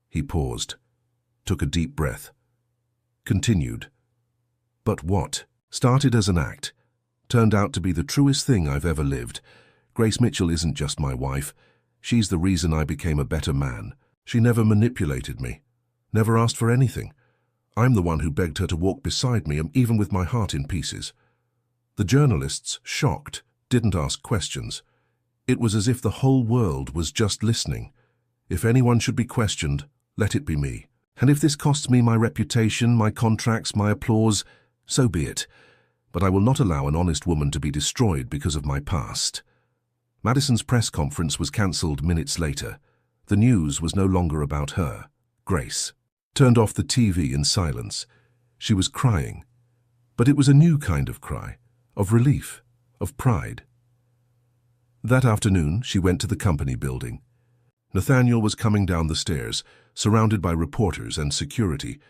He paused, took a deep breath, continued. "But what started as an act turned out to be the truest thing I've ever lived. Grace Mitchell isn't just my wife. She's the reason I became a better man. She never manipulated me, never asked for anything. I'm the one who begged her to walk beside me, even with my heart in pieces." The journalists, shocked, didn't ask questions. It was as if the whole world was just listening. "If anyone should be questioned, let it be me. And if this costs me my reputation, my contracts, my applause, so be it. But I will not allow an honest woman to be destroyed because of my past." Madison's press conference was cancelled minutes later. The news was no longer about her. Grace turned off the TV in silence. She was crying, but it was a new kind of cry, of relief, of pride. That afternoon, she went to the company building. Nathaniel was coming down the stairs, surrounded by reporters and security.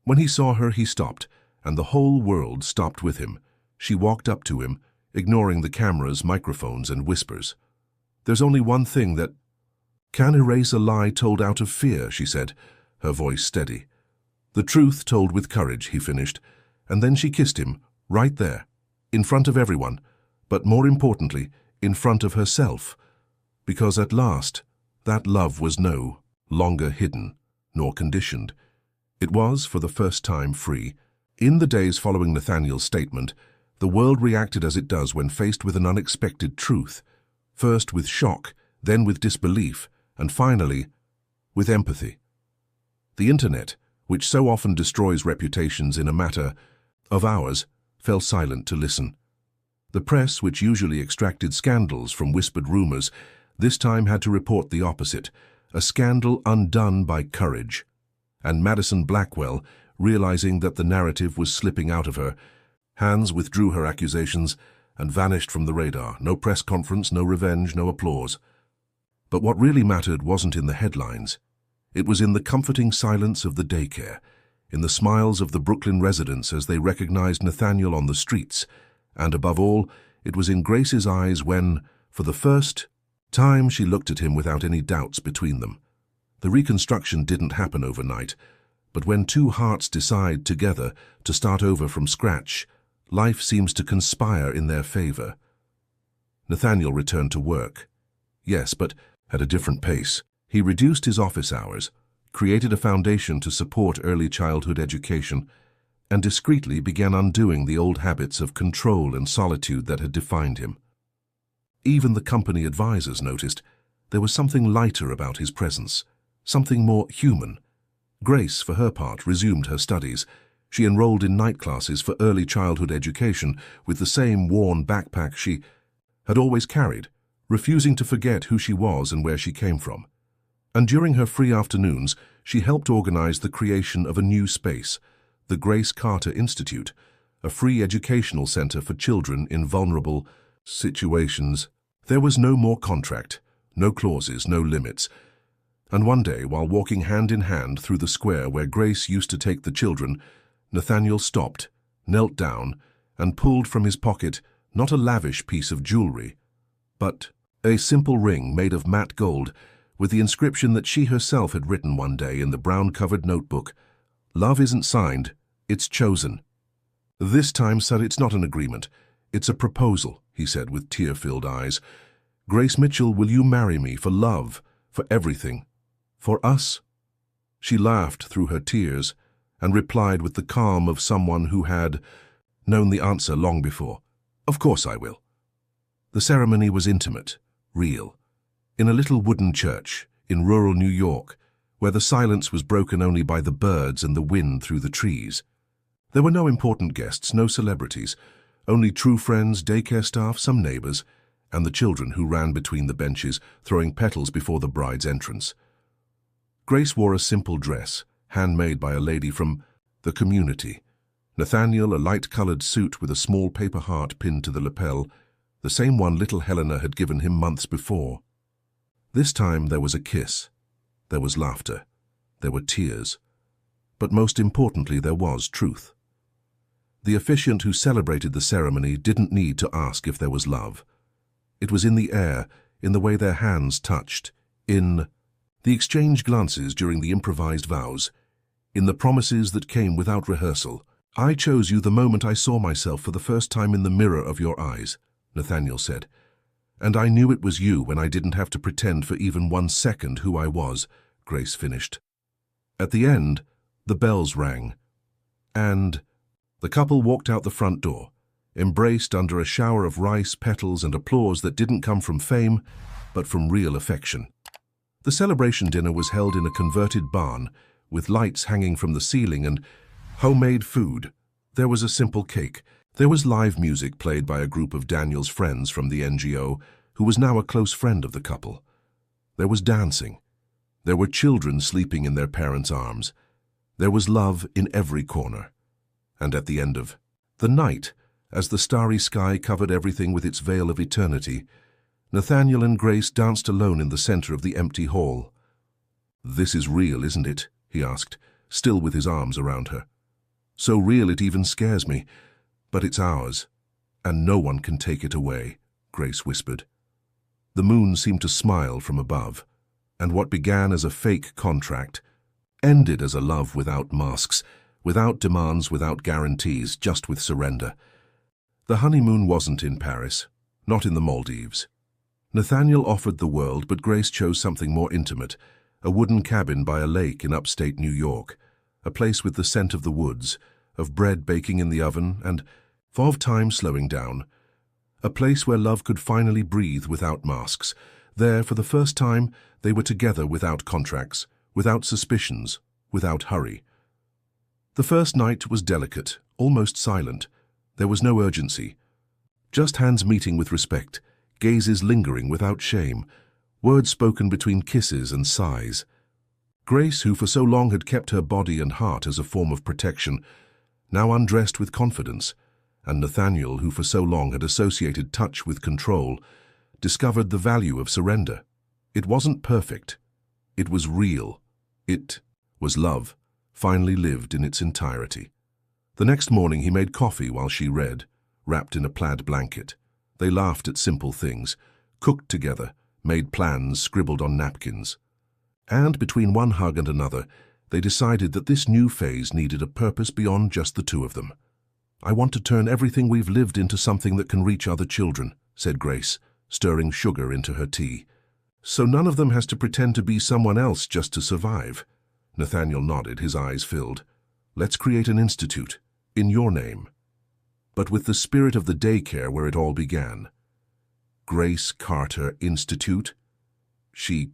When he saw her, he stopped, and the whole world stopped with him. She walked up to him, ignoring the cameras, microphones, and whispers. "There's only one thing that can erase a lie told out of fear," she said, her voice steady. "The truth told with courage," he finished, and then she kissed him, right there, in front of everyone, but more importantly, in front of herself, because at last, that love was no longer hidden, nor conditioned. It was, for the first time, free. In the days following Nathaniel's statement, the world reacted as it does when faced with an unexpected truth, first with shock, then with disbelief, and finally, with empathy. The internet, which so often destroys reputations in a matter of hours, fell silent to listen. The press, which usually extracted scandals from whispered rumors, this time had to report the opposite, a scandal undone by courage. And Madison Blackwell, realizing that the narrative was slipping out of her, Hans withdrew her accusations and vanished from the radar. No press conference, no revenge, no applause. But what really mattered wasn't in the headlines. It was in the comforting silence of the daycare, in the smiles of the Brooklyn residents as they recognized Nathaniel on the streets, and above all, it was in Grace's eyes when, for the first time, she looked at him without any doubts between them. The reconstruction didn't happen overnight, but when two hearts decide together to start over from scratch, life seems to conspire in their favor. Nathaniel returned to work. Yes, but at a different pace. He reduced his office hours, created a foundation to support early childhood education, and discreetly began undoing the old habits of control and solitude that had defined him. Even the company advisors noticed there was something lighter about his presence, something more human. Grace, for her part, resumed her studies. She enrolled in night classes for early childhood education with the same worn backpack she had always carried, refusing to forget who she was and where she came from. And during her free afternoons, she helped organize the creation of a new space, the Grace Carter Institute, a free educational center for children in vulnerable situations. There was no more contract, no clauses, no limits. And one day, while walking hand in hand through the square where Grace used to take the children, Nathaniel stopped, knelt down, and pulled from his pocket not a lavish piece of jewelry, but a simple ring made of matte gold with the inscription that she herself had written one day in the brown-covered notebook. "Love isn't signed, it's chosen." "This time, sir, it's not an agreement. It's a proposal," he said with tear-filled eyes. "Grace Mitchell, will you marry me for love, for everything, for us?" She laughed through her tears and replied with the calm of someone who had known the answer long before. "Of course I will." The ceremony was intimate, real, in a little wooden church in rural New York, where the silence was broken only by the birds and the wind through the trees. There were no important guests, no celebrities, only true friends, daycare staff, some neighbors, and the children who ran between the benches, throwing petals before the bride's entrance. Grace wore a simple dress, handmade by a lady from the community. Nathaniel, a light-colored suit with a small paper heart pinned to the lapel, the same one little Helena had given him months before. This time there was a kiss, there was laughter, there were tears, but most importantly there was truth. The officiant who celebrated the ceremony didn't need to ask if there was love. It was in the air, in the way their hands touched, in the exchanged glances during the improvised vows, in the promises that came without rehearsal. "I chose you the moment I saw myself for the first time in the mirror of your eyes," Nathaniel said. "And I knew it was you when I didn't have to pretend for even 1 second who I was," Grace finished. At the end, the bells rang, and the couple walked out the front door, embraced under a shower of rice, petals, and applause that didn't come from fame, but from real affection. The celebration dinner was held in a converted barn, with lights hanging from the ceiling and homemade food. There was a simple cake. There was live music played by a group of Daniel's friends from the NGO, who was now a close friend of the couple. There was dancing. There were children sleeping in their parents' arms. There was love in every corner. And at the end of the night, as the starry sky covered everything with its veil of eternity, Nathaniel and Grace danced alone in the center of the empty hall. "This is real, isn't it?" he asked, still with his arms around her. "So real it even scares me. But it's ours, and no one can take it away," Grace whispered. The moon seemed to smile from above, and what began as a fake contract ended as a love without masks, without demands, without guarantees, just with surrender. The honeymoon wasn't in Paris, not in the Maldives. Nathaniel offered the world, but Grace chose something more intimate, a wooden cabin by a lake in upstate New York, a place with the scent of the woods, of bread baking in the oven, and of time slowing down. A place where love could finally breathe without masks. There, for the first time, they were together without contracts, without suspicions, without hurry. The first night was delicate, almost silent. There was no urgency. Just hands meeting with respect, gazes lingering without shame, words spoken between kisses and sighs. Grace, who for so long had kept her body and heart as a form of protection, now undressed with confidence, and Nathaniel, who for so long had associated touch with control, discovered the value of surrender. It wasn't perfect. It was real. It was love, finally lived in its entirety. The next morning he made coffee while she read, wrapped in a plaid blanket. They laughed at simple things, cooked together, made plans scribbled on napkins. And between one hug and another, they decided that this new phase needed a purpose beyond just the two of them. "I want to turn everything we've lived into something that can reach other children," said Grace, stirring sugar into her tea. So none of them has to pretend to be someone else just to survive. Nathaniel nodded, his eyes filled. Let's create an institute, in your name. But with the spirit of the daycare where it all began. Grace Carter Institute? She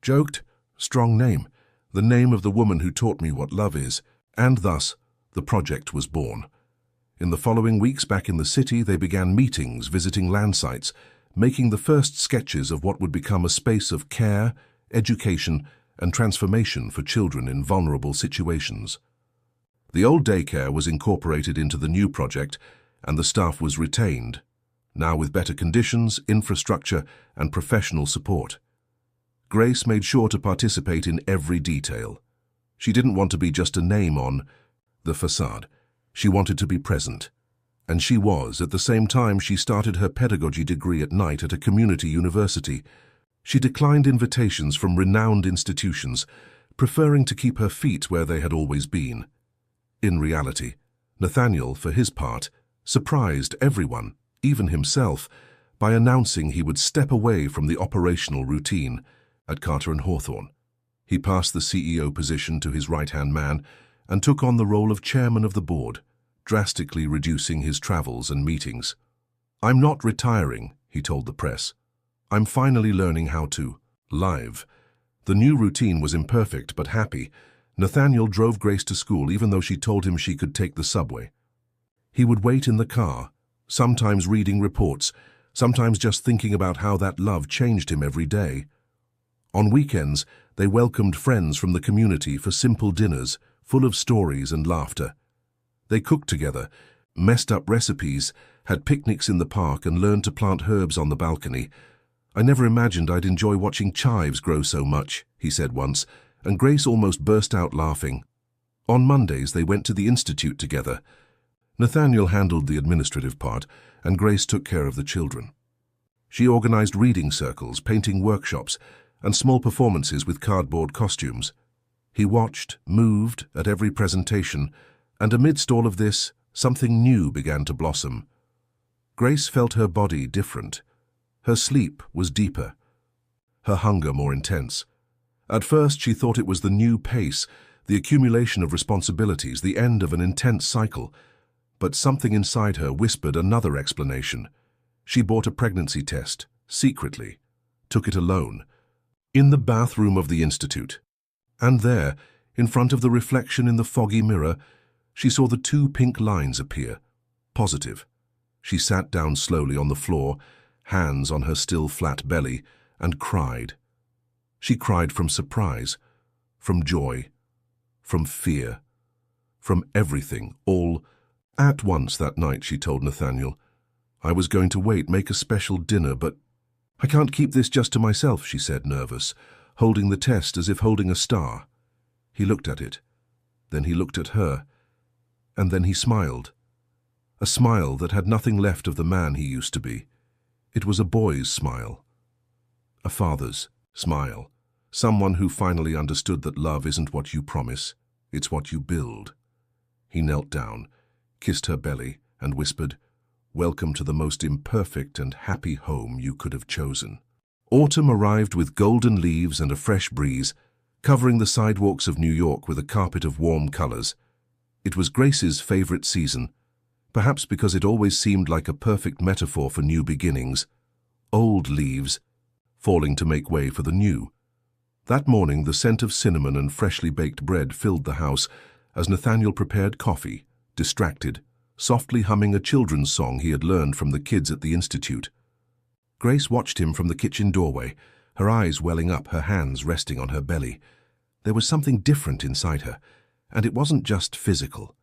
joked. Strong name. The name of the woman who taught me what love is. And thus, the project was born. In the following weeks back in the city, they began meetings, visiting land sites, making the first sketches of what would become a space of care, education, and transformation for children in vulnerable situations. The old daycare was incorporated into the new project, and the staff was retained, now with better conditions, infrastructure, and professional support. Grace made sure to participate in every detail. She didn't want to be just a name on the facade. She wanted to be present. And she was. At the same time, she started her pedagogy degree at night at a community university. She declined invitations from renowned institutions, preferring to keep her feet where they had always been. In reality, Nathaniel, for his part, surprised everyone, even himself, by announcing he would step away from the operational routine at Carter and Hawthorne. He passed the CEO position to his right-hand man and took on the role of chairman of the board, drastically reducing his travels and meetings. "I'm not retiring," he told the press. "I'm finally learning how to live." The new routine was imperfect but happy. Nathaniel drove Grace to school even though she told him she could take the subway. He would wait in the car, sometimes reading reports, sometimes just thinking about how that love changed him every day. On weekends, they welcomed friends from the community for simple dinners, full of stories and laughter. They cooked together, messed up recipes, had picnics in the park, and learned to plant herbs on the balcony. "I never imagined I'd enjoy watching chives grow so much," he said once, and Grace almost burst out laughing. On Mondays, they went to the institute together. Nathaniel handled the administrative part, and Grace took care of the children. She organized reading circles, painting workshops, and small performances with cardboard costumes. He watched, moved at every presentation, and amidst all of this, something new began to blossom. Grace felt her body different. Her sleep was deeper, her hunger more intense. At first, she thought it was the new pace, the accumulation of responsibilities, the end of an intense cycle. But something inside her whispered another explanation. She bought a pregnancy test, secretly, took it alone, in the bathroom of the institute. And there, in front of the reflection in the foggy mirror, she saw the 2 pink lines appear, positive. She sat down slowly on the floor, hands on her still flat belly, and cried. She cried from surprise, from joy, from fear, from everything, all at once that night. She told Nathaniel, "I was going to wait, make a special dinner, but I can't keep this just to myself," she said, nervous, holding the test as if holding a star. He looked at it, then he looked at her, and then he smiled. A smile that had nothing left of the man he used to be. It was a boy's smile, a father's smile, someone who finally understood that love isn't what you promise, it's what you build. He knelt down, kissed her belly, and whispered, "Welcome to the most imperfect and happy home you could have chosen." Autumn arrived with golden leaves and a fresh breeze, covering the sidewalks of New York with a carpet of warm colors. It was Grace's favorite season, perhaps because it always seemed like a perfect metaphor for new beginnings. Old leaves, falling to make way for the new. That morning, the scent of cinnamon and freshly baked bread filled the house as Nathaniel prepared coffee, distracted, softly humming a children's song he had learned from the kids at the institute. Grace watched him from the kitchen doorway, her eyes welling up, her hands resting on her belly. There was something different inside her, and it wasn't just physical.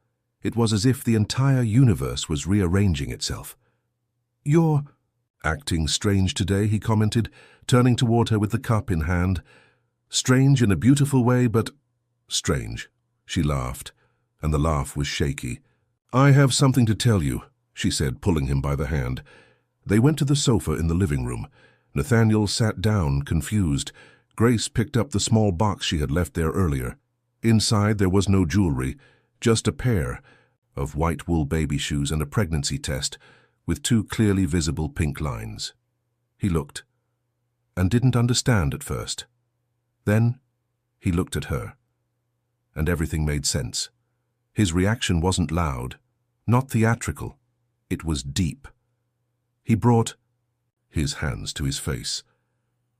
It was as if the entire universe was rearranging itself. "You're acting strange today," he commented, turning toward her with the cup in hand. "Strange in a beautiful way, but strange." She laughed, and the laugh was shaky. "I have something to tell you," she said, pulling him by the hand. They went to the sofa in the living room. Nathaniel sat down, confused. Grace picked up the small box she had left there earlier. Inside there was no jewelry, just a pair of white wool baby shoes and a pregnancy test with 2 clearly visible pink lines. He looked, and didn't understand at first. Then he looked at her, and everything made sense. His reaction wasn't loud, not theatrical. It was deep. He brought his hands to his face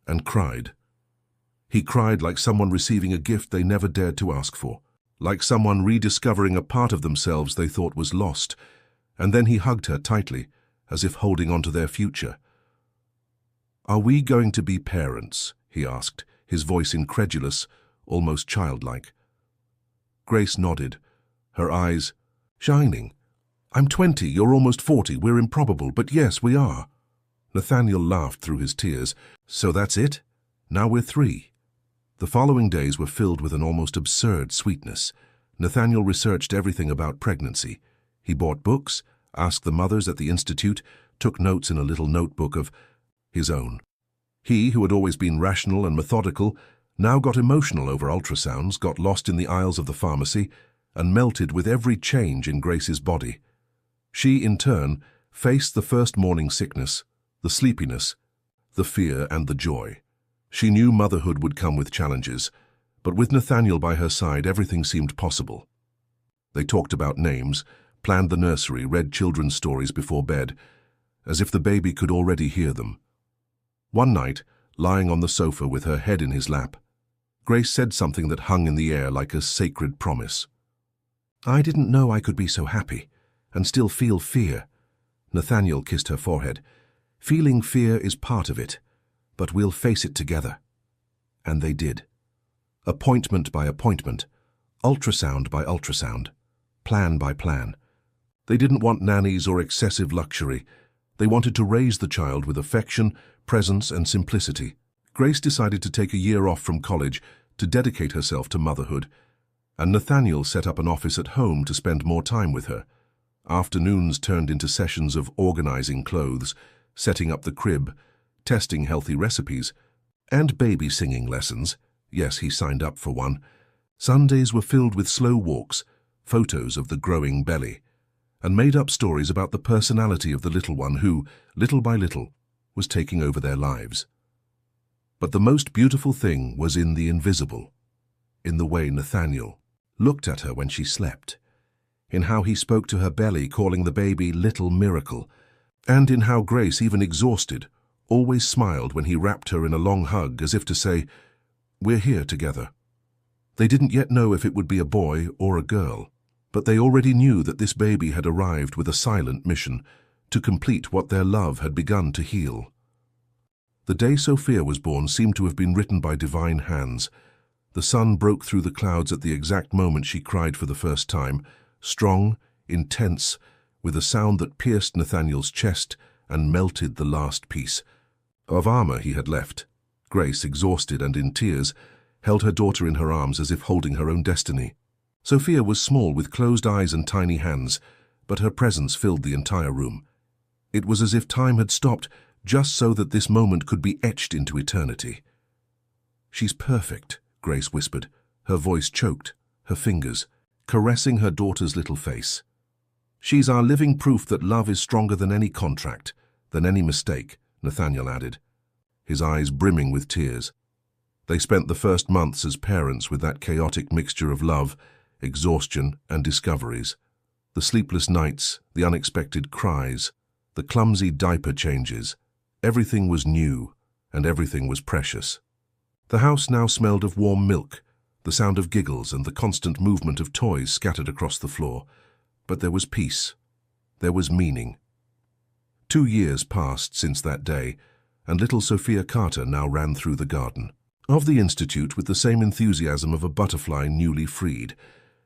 and cried. He cried like someone receiving a gift they never dared to ask for, like someone rediscovering a part of themselves they thought was lost, and then he hugged her tightly, as if holding on to their future. "Are we going to be parents?" he asked, his voice incredulous, almost childlike. Grace nodded, her eyes shining. "I'm 20, you're almost 40, we're improbable, but yes, we are." Nathaniel laughed through his tears. "So that's it? Now we're 3. The following days were filled with an almost absurd sweetness. Nathaniel researched everything about pregnancy. He bought books, asked the mothers at the institute, took notes in a little notebook of his own. He, who had always been rational and methodical, now got emotional over ultrasounds, got lost in the aisles of the pharmacy, and melted with every change in Grace's body. She, in turn, faced the first morning sickness, the sleepiness, the fear and the joy. She knew motherhood would come with challenges, but with Nathaniel by her side, everything seemed possible. They talked about names, planned the nursery, read children's stories before bed, as if the baby could already hear them. One night, lying on the sofa with her head in his lap, Grace said something that hung in the air like a sacred promise. "I didn't know I could be so happy, and still feel fear." Nathaniel kissed her forehead. "Feeling fear is part of it, but we'll face it together." And they did. Appointment by appointment, ultrasound by ultrasound, plan by plan. They didn't want nannies or excessive luxury. They wanted to raise the child with affection, presence, and simplicity. Grace decided to take a year off from college to dedicate herself to motherhood, and Nathaniel set up an office at home to spend more time with her. Afternoons turned into sessions of organizing clothes, setting up the crib, testing healthy recipes, and baby singing lessons. Yes, he signed up for one. Sundays were filled with slow walks, photos of the growing belly, and made-up stories about the personality of the little one who, little by little, was taking over their lives. But the most beautiful thing was in the invisible, in the way Nathaniel looked at her when she slept, in how he spoke to her belly, calling the baby Little Miracle, and in how Grace, even exhausted, always smiled when he wrapped her in a long hug as if to say, "We're here together." They didn't yet know if it would be a boy or a girl, but they already knew that this baby had arrived with a silent mission to complete what their love had begun to heal. The day Sophia was born seemed to have been written by divine hands. The sun broke through the clouds at the exact moment she cried for the first time, strong, intense, with a sound that pierced Nathaniel's chest and melted the last piece of armor he had left. Grace, exhausted and in tears, held her daughter in her arms as if holding her own destiny. Sophia was small, with closed eyes and tiny hands, but her presence filled the entire room. It was as if time had stopped just so that this moment could be etched into eternity. "She's perfect," Grace whispered, her voice choked, her fingers caressing her daughter's little face. "She's our living proof that love is stronger than any contract, than any mistake," Nathaniel added, his eyes brimming with tears. They spent the first months as parents with that chaotic mixture of love, exhaustion, and discoveries. The sleepless nights, the unexpected cries, the clumsy diaper changes. Everything was new, and everything was precious. The house now smelled of warm milk, the sound of giggles and the constant movement of toys scattered across the floor. But there was peace. There was meaning. 2 years passed since that day, and little Sophia Carter now ran through the garden of the institute with the same enthusiasm of a butterfly newly freed.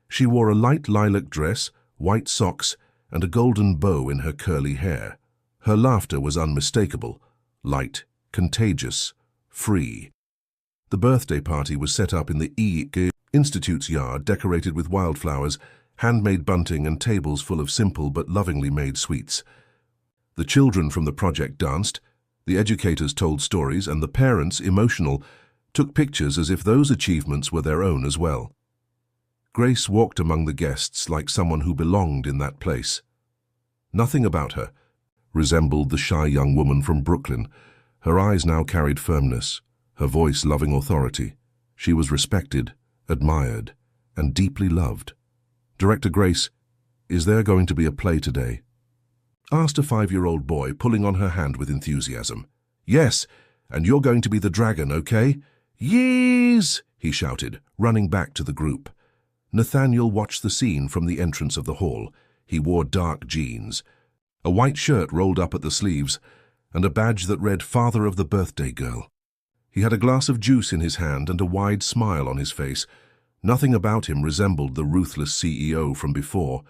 She wore a light lilac dress, white socks, and a golden bow in her curly hair. Her laughter was unmistakable, light, contagious, free. The birthday party was set up in the Institute's yard, decorated with wildflowers, handmade bunting, and tables full of simple but lovingly made sweets. The children from the project danced, the educators told stories, and the parents, emotional, took pictures as if those achievements were their own as well. Grace walked among the guests like someone who belonged in that place. Nothing about her resembled the shy young woman from Brooklyn. Her eyes now carried firmness, her voice loving authority. She was respected, admired, and deeply loved. "Director Grace, is there going to be a play today?" asked a 5-year-old boy, pulling on her hand with enthusiasm. "Yes, and you're going to be the dragon, okay?" "Yes!" he shouted, running back to the group. Nathaniel watched the scene from the entrance of the hall. He wore dark jeans, a white shirt rolled up at the sleeves, and a badge that read Father of the Birthday Girl. He had a glass of juice in his hand and a wide smile on his face. Nothing about him resembled the ruthless CEO from before.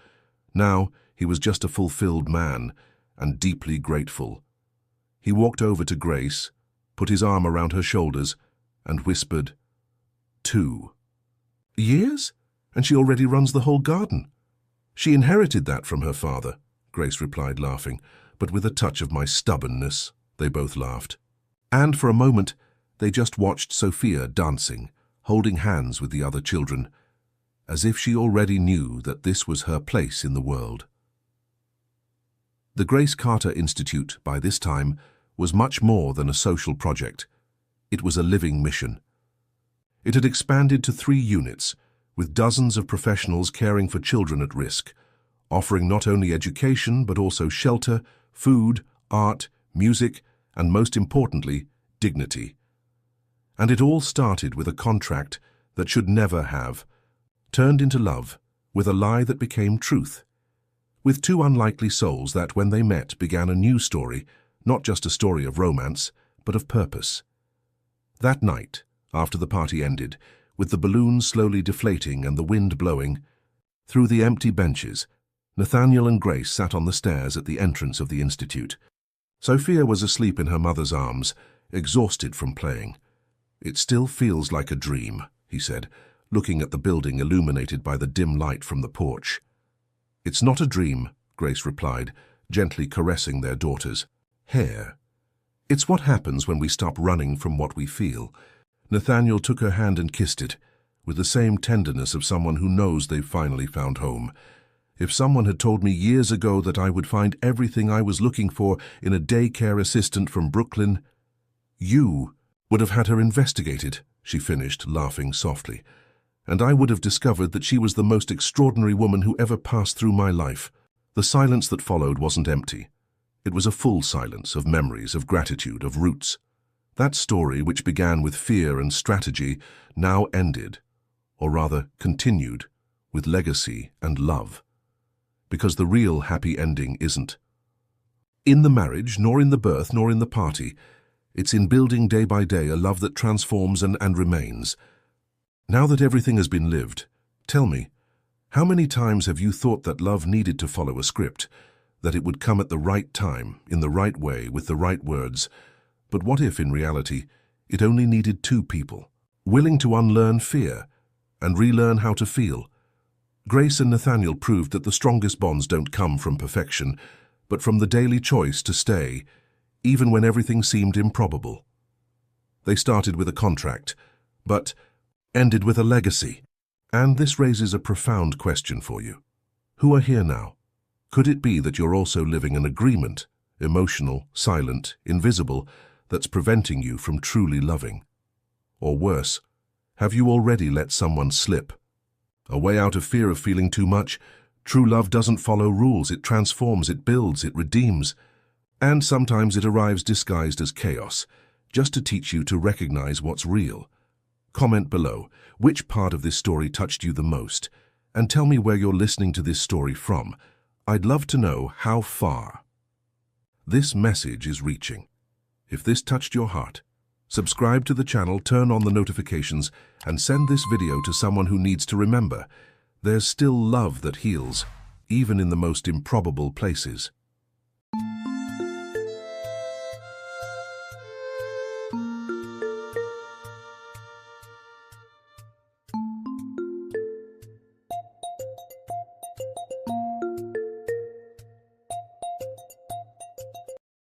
Now he was just a fulfilled man, and deeply grateful. He walked over to Grace, put his arm around her shoulders, and whispered, "2 years? And she already runs the whole garden." "She inherited that from her father," Grace replied, laughing, "but with a touch of my stubbornness." They both laughed. And for a moment, they just watched Sophia dancing, holding hands with the other children, as if she already knew that this was her place in the world. The Grace Carter Institute, by this time, was much more than a social project. It was a living mission. It had expanded to 3 units, with dozens of professionals caring for children at risk, offering not only education but also shelter, food, art, music, and most importantly, dignity. And it all started with a contract that should never have, turned into love, with a lie that became truth. With 2 unlikely souls that, when they met, began a new story, not just a story of romance, but of purpose. That night, after the party ended, with the balloons slowly deflating and the wind blowing, through the empty benches, Nathaniel and Grace sat on the stairs at the entrance of the institute. Sophia was asleep in her mother's arms, exhausted from playing. "It still feels like a dream," he said, looking at the building illuminated by the dim light from the porch. "It's not a dream," Grace replied, gently caressing their daughter's hair. "It's what happens when we stop running from what we feel." Nathaniel took her hand and kissed it, with the same tenderness of someone who knows they've finally found home. "If someone had told me years ago that I would find everything I was looking for in a daycare assistant from Brooklyn, you would have had her investigated," she finished, laughing softly. "And I would have discovered that she was the most extraordinary woman who ever passed through my life." The silence that followed wasn't empty. It was a full silence of memories, of gratitude, of roots. That story, which began with fear and strategy, now ended, or rather continued, with legacy and love. Because the real happy ending isn't in the marriage, nor in the birth, nor in the party. It's in building day by day a love that transforms and remains. Now that everything has been lived, tell me, how many times have you thought that love needed to follow a script, that it would come at the right time, in the right way, with the right words? But what if, in reality, it only needed 2 people, willing to unlearn fear and relearn how to feel? Grace and Nathaniel proved that the strongest bonds don't come from perfection, but from the daily choice to stay, even when everything seemed improbable. They started with a contract, but ended with a legacy. And this raises a profound question for you. Who are here now? Could it be that you're also living an agreement, emotional, silent, invisible, that's preventing you from truly loving? Or worse, have you already let someone slip? A way out of fear of feeling too much? True love doesn't follow rules. It transforms, it builds, it redeems. And sometimes it arrives disguised as chaos, just to teach you to recognize what's real. Comment below which part of this story touched you the most, and tell me where you're listening to this story from. I'd love to know how far this message is reaching. If this touched your heart, subscribe to the channel, turn on the notifications, and send this video to someone who needs to remember there's still love that heals, even in the most improbable places.